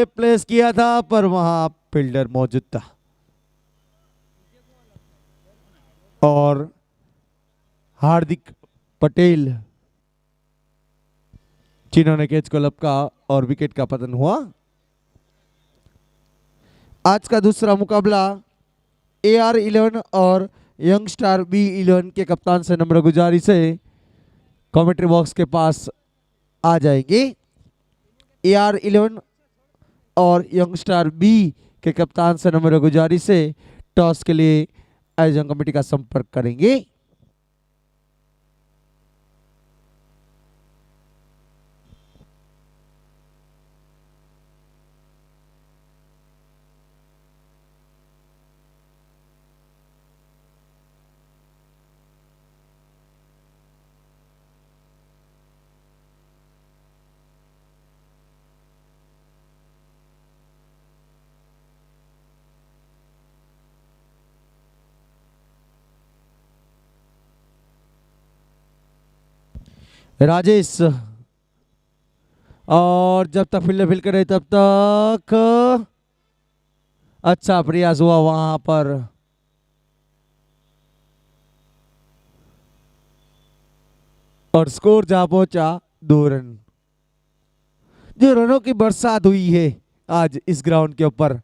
प्लेस किया था पर वहां फील्डर मौजूद था और हार्दिक पटेल जिन्होंने कैच को लपका और विकेट का पतन हुआ। आज का दूसरा मुकाबला AR-11 और यंग स्टार B-11 के कप्तान से नम्र गुजारिश से कमेंट्री बॉक्स के पास आ जाएंगे। AR-11 और यंग स्टार B के कप्तान से नम्र गुजारिश से टॉस के लिए आयोजन कमेटी का संपर्क करेंगे। राजेश, और जब तक फील्डर फील्ड करे तब तक अच्छा प्रयास हुआ वहां पर। और स्कोर जहां पहुंचा 2 रन। जो रनों की बरसात हुई है आज इस ग्राउंड के ऊपर,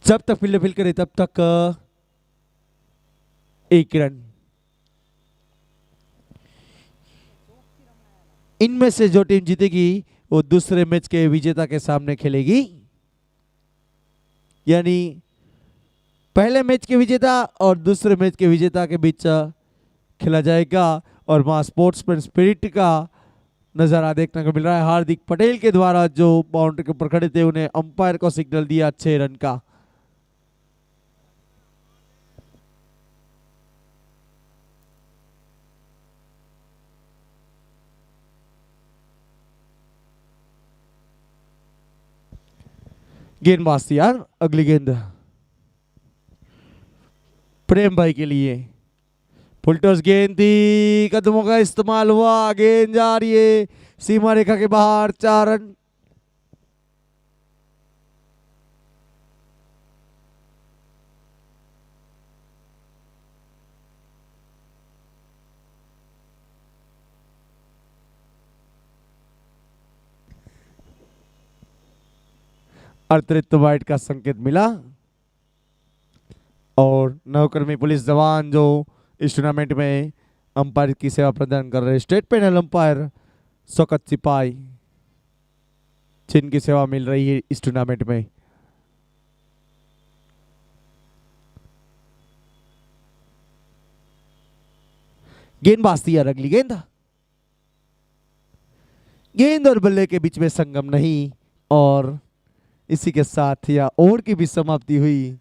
जब तक फील्डर फील्ड करे तब तक 1 रन। इनमें से जो टीम जीतेगी वो दूसरे मैच के विजेता के सामने खेलेगी, यानी पहले मैच के विजेता और दूसरे मैच के विजेता के बीच खेला जाएगा। और वहां स्पोर्ट्समैन स्पिरिट का नजारा देखने को मिल रहा है। हार्दिक पटेल के द्वारा जो बाउंड्री के ऊपर खड़े थे उन्हें अंपायर को सिग्नल दिया 6 रन का। गेंदबाज यार, अगली गेंद प्रेम भाई के लिए। फुलटॉस गेंद थी, कदमों का इस्तेमाल हुआ, गेंद जा रही है सीमा रेखा के बाहर। 4 रन। अतिरिक्त वाइड का संकेत मिला और नौकर्मी पुलिस जवान जो इस टूर्नामेंट में अंपायर की सेवा प्रदान कर रहे स्टेट पैनल अंपायर शौकत सिपाही, जिनकी सेवा मिल रही है इस टूर्नामेंट में। गेंदबाज तैयार, अगली गेंद। गेंद और बल्ले के बीच में संगम नहीं और इसी के साथ या ओवर की भी समाप्ति हुई।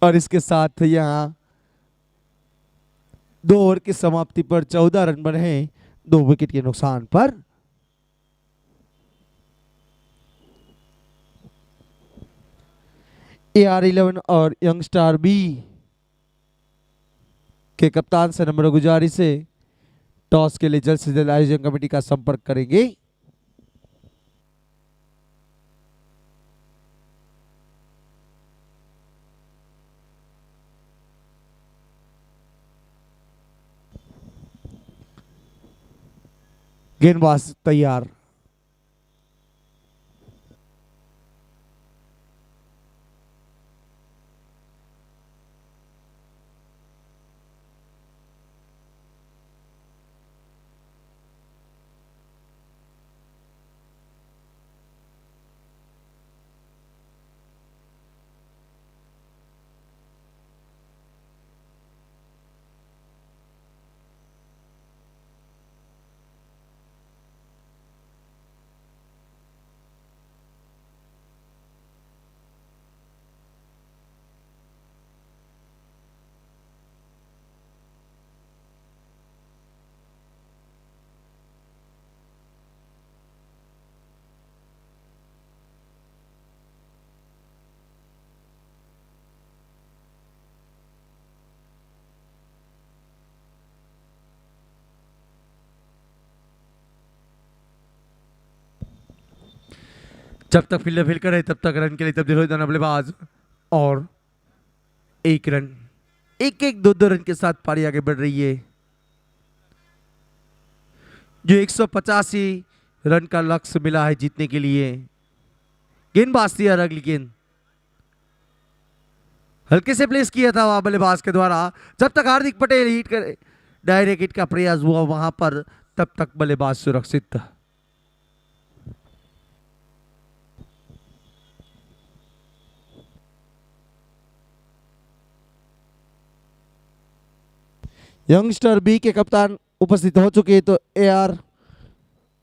और इसके साथ यहां 2 ओवर की समाप्ति पर 14 रन बने हैं 2 विकेट के नुकसान पर। AR-11 और यंग स्टार B के कप्तान से नम्र गुजारिश से टॉस के लिए जल्द से जल्द आयोजन कमेटी का संपर्क करेंगे। गेंदबाज तैयार। जब तक फील्डर फील्ड करे तब तक रन के लिए तब्दील हो जाना बल्लेबाज, और 1 रन। 1-1, 2-2 रन के साथ पारी आगे बढ़ रही है। जो 185 रन का लक्ष्य मिला है जीतने के लिए। गेंदबाज थी अगली गेंद हल्के से प्लेस किया था वहां बल्लेबाज के द्वारा। जब तक हार्दिक पटेल हिट करे, डायरेक्ट हिट का प्रयास हुआ वहां पर, तब तक बल्लेबाज सुरक्षित था। यंगस्टर बी के कप्तान उपस्थित हो चुके, तो AR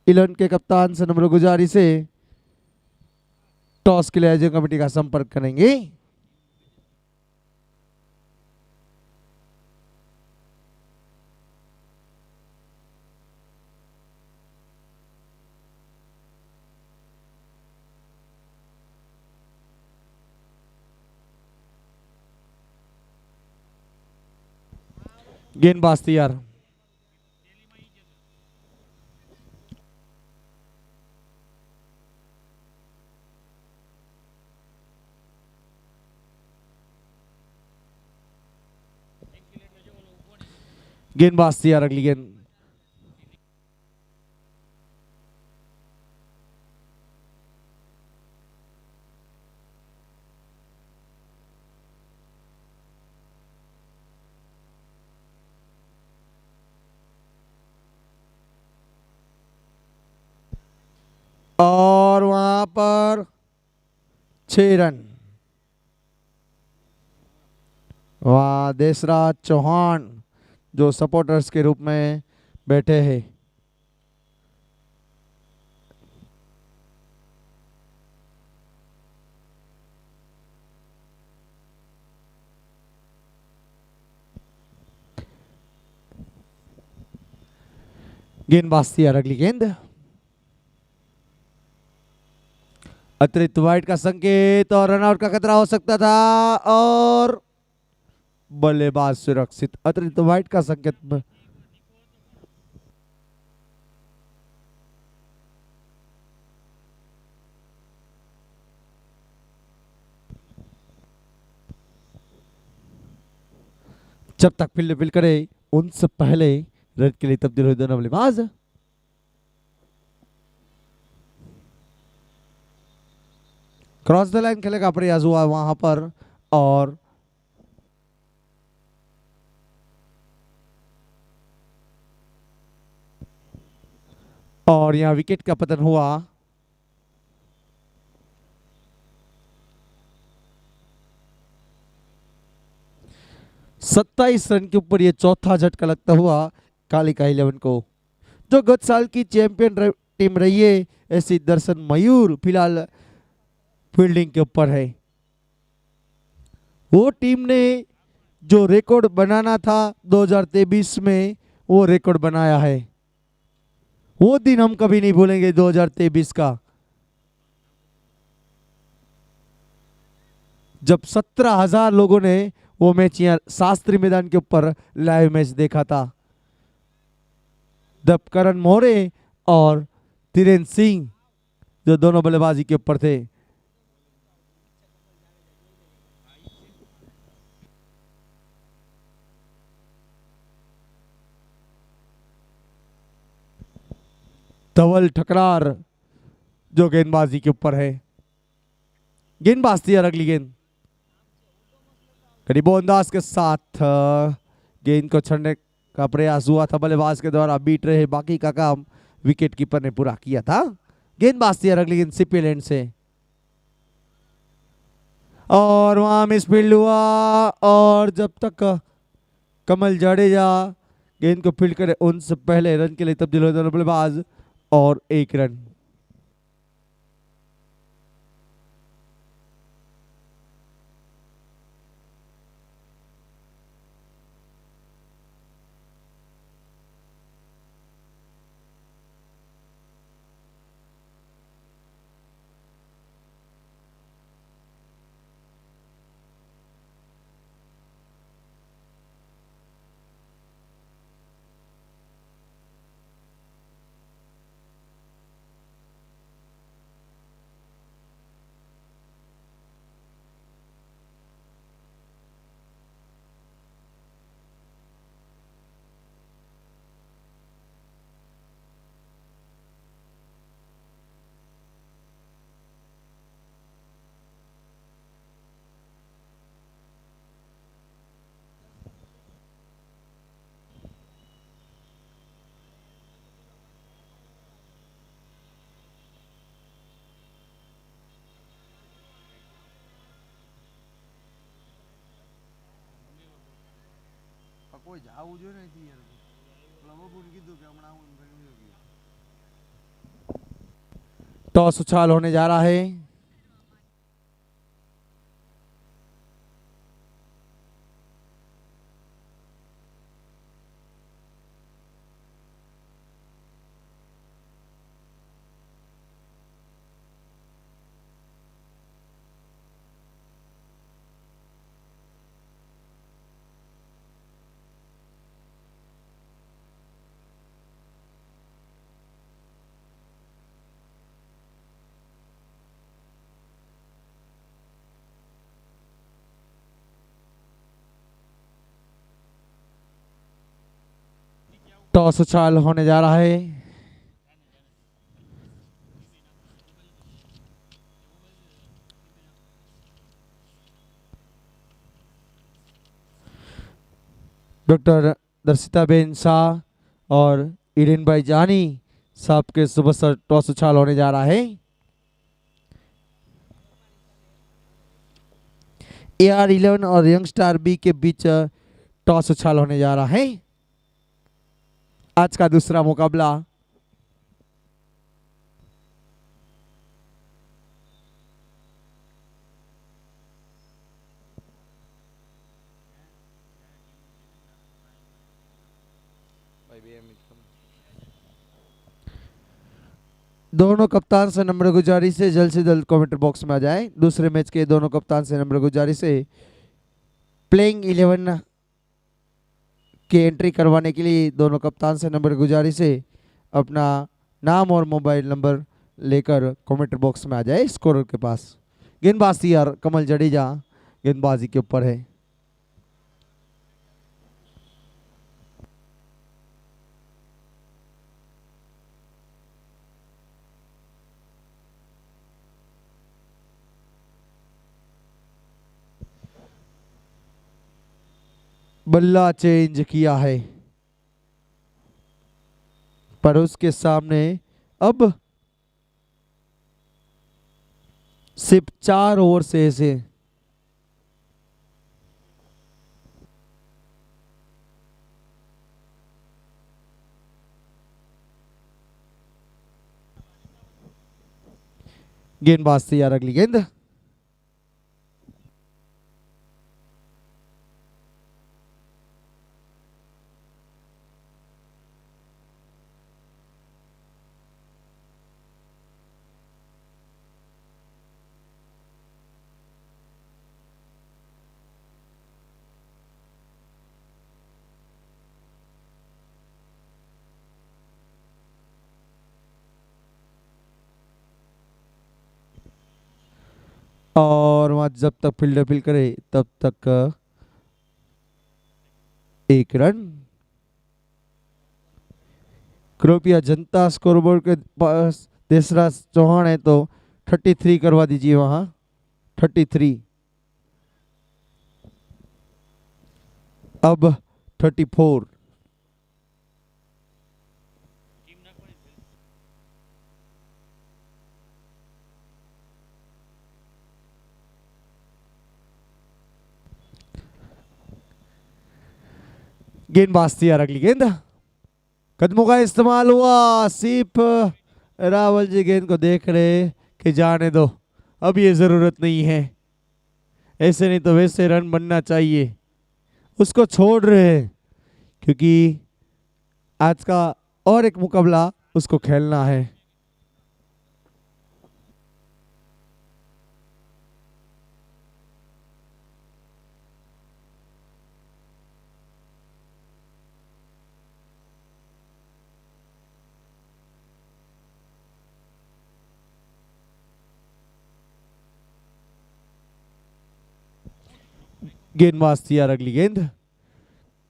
11 के कप्तान से नम्र गुजारिश से टॉस के लिए आयोजन कमेटी का संपर्क करेंगे। गेंदबाज तैयार। गेंदबाज तैयार अगली गेंद। और वहां पर 6 रन। वहां देशराज चौहान जो सपोर्टर्स के रूप में बैठे हैं। गेंदबाज तैयार अगली गेंद। अतिरिक्त वाइड का संकेत और रनआउट का खतरा हो सकता था, और बल्लेबाज सुरक्षित। अतिरिक्त वाइड का संकेत। जब तक फील्ड फील्ड करे उनसे पहले रन के लिए तब्दील हुए दोनों बल्लेबाज। क्रॉस द लाइन खेलने का प्रयास हुआ वहां पर, और यहां विकेट का पतन हुआ। सत्ताईस रन के ऊपर ये चौथा झटका लगता हुआ कालिका 11 को, जो गत साल की चैंपियन टीम रही है। ऐसी दर्शन मयूर फिलहाल फील्डिंग के ऊपर है। वो टीम ने जो रिकॉर्ड बनाना था 2023 में, वो रिकॉर्ड बनाया है। वो दिन हम कभी नहीं भूलेंगे 2023 का, जब 17,000 लोगों ने वो मैच यहाँ शास्त्री मैदान के ऊपर लाइव मैच देखा था। जब करण मोरे और धीरेन्द्र सिंह जो दोनों बल्लेबाजी के ऊपर थे। धवल ठकरार जो गेंदबाजी के ऊपर है। गेंदबाज थी अगली गेंद। करीबो अंदाज के साथ गेंद को छड़ने का प्रयास हुआ था बल्लेबाज के द्वारा। बीट रहे, बाकी का काम विकेट कीपर ने पूरा किया था। गेंदबाज थी अगली गेंद सीपी लैंड से, और वहां मिसफील्ड हुआ। और जब तक कमल जाडेजा गेंद को फील्ड करे उनसे पहले रन के लिए तब्दील हो दोनों बल्लेबाज, और 1 रन। કોઈ જાવું જોઈએ નથી યાર. બબુને કીધું કે હમણાં આવું એમ કરીને. टॉस उछाल होने जा रहा है. टॉस उछाल होने जा रहा है. डॉक्टर दर्शिताबेन शाह और इरेन भाई जानी साहब के सुबह से टॉस उछाल होने जा रहा है. AR11 और यंग स्टार बी के बीच टॉस उछाल होने जा रहा है. आज का दूसरा मुकाबला. दोनों कप्तान से नंबर गुजारिश से जल्द कमेंट बॉक्स में आ जाए. दूसरे मैच के दोनों कप्तान से नंबर गुजारिश से प्लेइंग 11 की एंट्री करवाने के लिए दोनों कप्तान से नंबर गुजारिश से अपना नाम और मोबाइल नंबर लेकर कमेंट बॉक्स में आ जाए स्कोरर के पास. गेंदबाज यार कमल जडेजा गेंदबाजी के ऊपर है. बल्ला चेंज किया है पर उसके सामने अब सिर्फ 4 ओवर से गेंदबाज तैयार. अगली गेंद. और वहां जब तक फील्डर फील्ड करे तब तक 1 रन. कृपया जनता स्कोरबोर्ड के पास देशराज चौहान है तो 33 करवा दीजिए. वहां 33. अब 34. गेंदबाज तैयार. अगली गेंद. कदमों का इस्तेमाल हुआ. सिर्फ रावल जी गेंद को देख रहे कि जाने दो, अब ये जरूरत नहीं है. ऐसे नहीं तो वैसे रन बनना चाहिए. उसको छोड़ रहे हैं क्योंकि आज का और एक मुकाबला उसको खेलना है. गेंदबाज तैयार. अगली गेंद.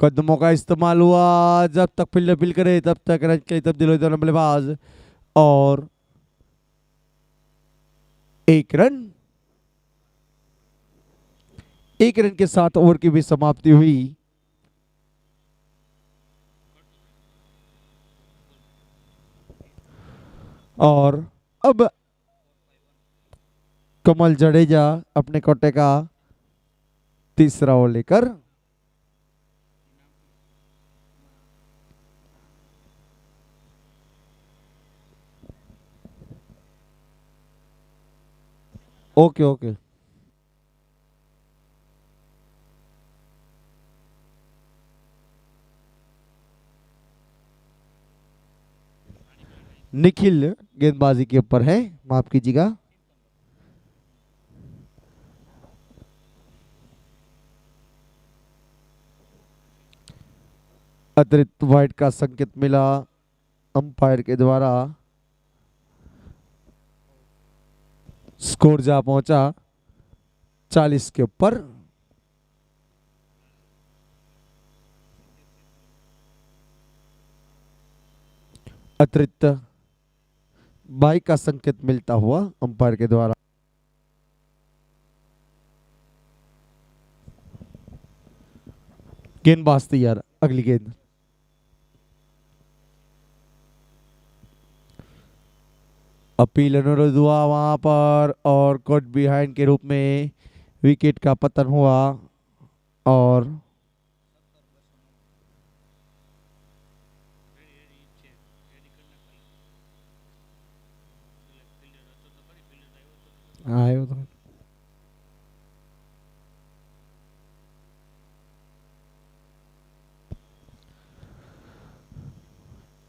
कदमों का इस्तेमाल हुआ. जब तक फील्डर फील्ड करे तब तक रन के लिए तब्दील हुए दोनों बल्लेबाज और 1 रन. 1 रन के साथ ओवर की भी समाप्ति हुई. और अब कमल जडेजा अपने कोटे का तीसरा ओवर लेकर ओके ओके। निखिल गेंदबाजी के ऊपर है, माफ कीजिएगा। अतिरिक्त वाइड का संकेत मिला अंपायर के द्वारा। स्कोर जा पहुंचा 40 के ऊपर। अतिरिक्त बाई का संकेत मिलता हुआ अंपायर के द्वारा। गेंदबाज तैयार, अगली गेंद। अपील अनुरोध हुआ वहां पर और कट बिहाइंड के रूप में विकेट का पतन हुआ। और आयो तो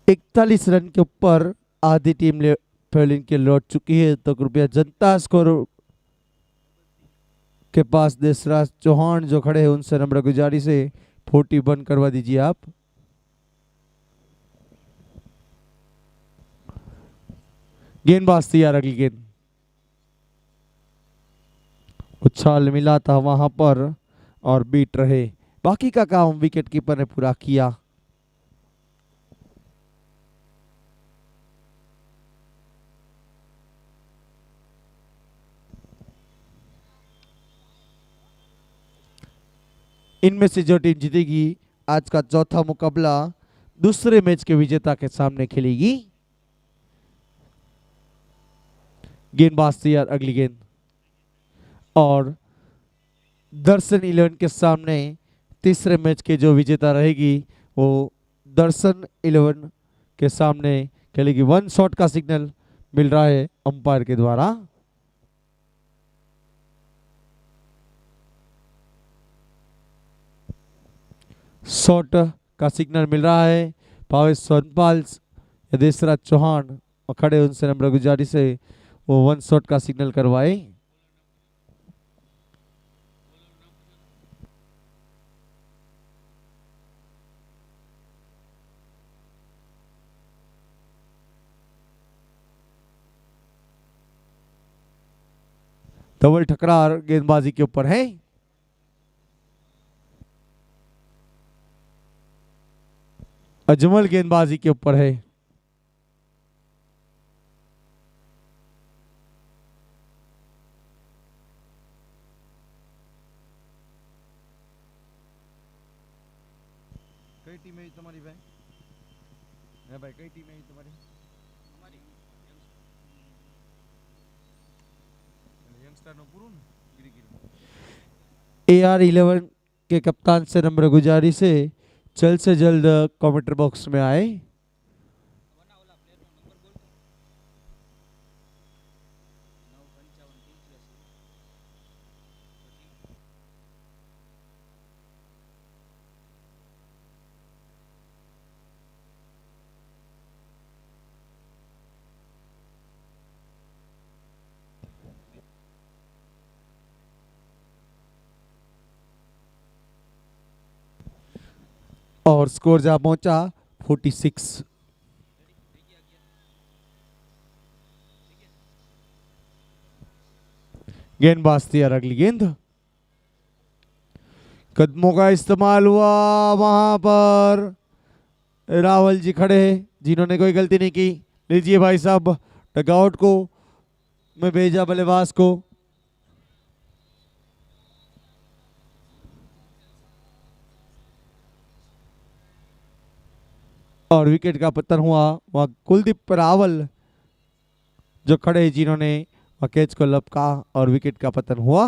41 रन के ऊपर आधी टीम फील्डिंग के लौट चुकी है, तो कृपया जनता स्कोर के पास देशराज चौहान जो खड़े हैं उनसे नम्र गुजारिश है 40 बंद करवा दीजिए आप। गेंदबाज तैयार, अगली गेंद। उछाल मिला था वहां पर और बीट रहे, बाकी का काम विकेट कीपर ने पूरा किया। इनमें से जो टीम जीतेगी आज का चौथा मुकाबला दूसरे मैच के विजेता के सामने खेलेगी। गेंदबाज तैयार, अगली गेंद। और दर्शन 11 के सामने तीसरे मैच के जो विजेता रहेगी वो दर्शन 11 के सामने खेलेगी। 1 शॉट का सिग्नल मिल रहा है अंपायर के द्वारा। शॉट का सिग्नल मिल रहा है। भावेश सोनपाल या देशराज चौहान और खड़े उनसे नम्र गुजारिश है वो 1 शॉट का सिग्नल करवाए। डबल ठकरार गेंदबाजी के ऊपर है। अजमल गेंदबाजी के ऊपर है। कई टीम है तुम्हारी भाई? है भाई, कई टीम है तुम्हारी? यंगस्टर नो पूरून गिरी गिरी। AR11 के कप्तान से नम्र गुजारिश है जल्द से जल्द कमेंटर बॉक्स में आए। और स्कोर जा पहुंचा 46। गेंदबाज तैयार, अगली गेंद। कदमों का इस्तेमाल हुआ वहां पर। रावल जी खड़े हैं जिन्होंने कोई गलती नहीं की। लीजिए भाई साहब, डगआउट को मैं भेजा बल्लेबाज को। और विकेट का पतन हुआ वह कुलदीप रावल जो खड़े हैं जिन्होंने कैच को लपका और विकेट का पतन हुआ।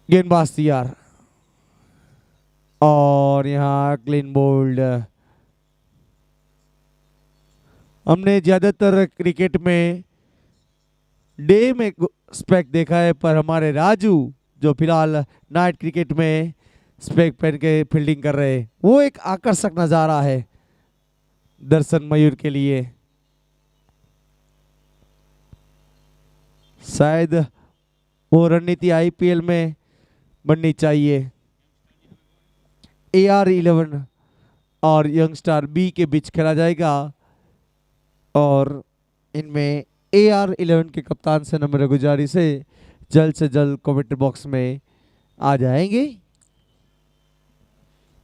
गेंदबाज तैयार और यहाँ क्लीन बोल्ड। हमने ज्यादातर क्रिकेट में डे में स्पेक देखा है, पर हमारे राजू जो फिलहाल नाइट क्रिकेट में स्पेक पहन के फील्डिंग कर रहे हैं, वो एक आकर्षक नजारा है दर्शन मयूर के लिए। शायद वो रणनीति आईपीएल में बननी चाहिए। AR-11 और यंगस्टार बी के बीच खेला जाएगा और इनमें AR-11 के कप्तान से नम्र गुजारिश है जल्द से जल्द कमेंट बॉक्स में आ जाएंगे।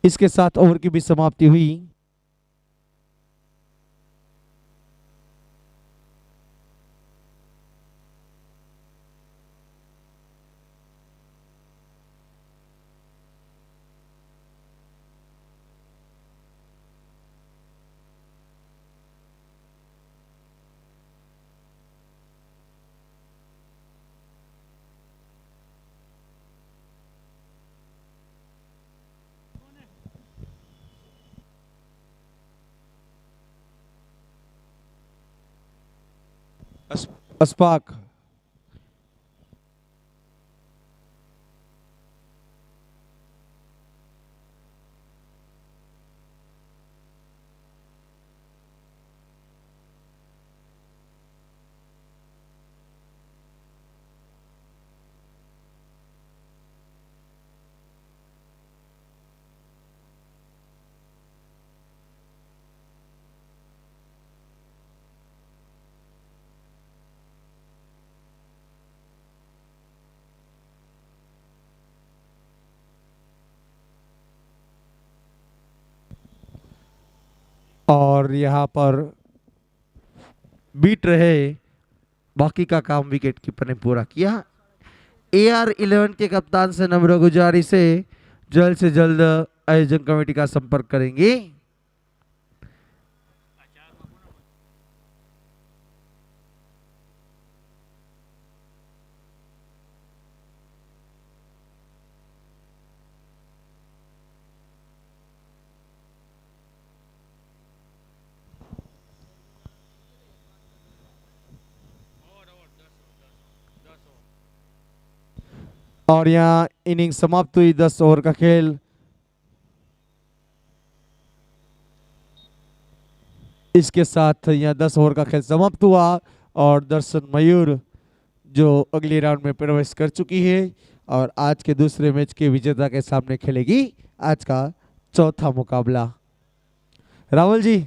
इसके साथ ओवर की भी समाप्ति हुई। अस्पाक और यहाँ पर बीट रहे, बाकी का काम विकेट कीपर ने पूरा किया। AR-11 के कप्तान से नम्र गुजारिश है जल्द से जल्द आयोजन कमेटी का संपर्क करेंगे। और यहाँ इनिंग समाप्त हुई, 10 ओवर का खेल। इसके साथ यहाँ 10 ओवर का खेल समाप्त हुआ और दर्शन मयूर जो अगले राउंड में प्रवेश कर चुकी है और आज के दूसरे मैच के विजेता के सामने खेलेगी आज का चौथा मुकाबला। राहुल जी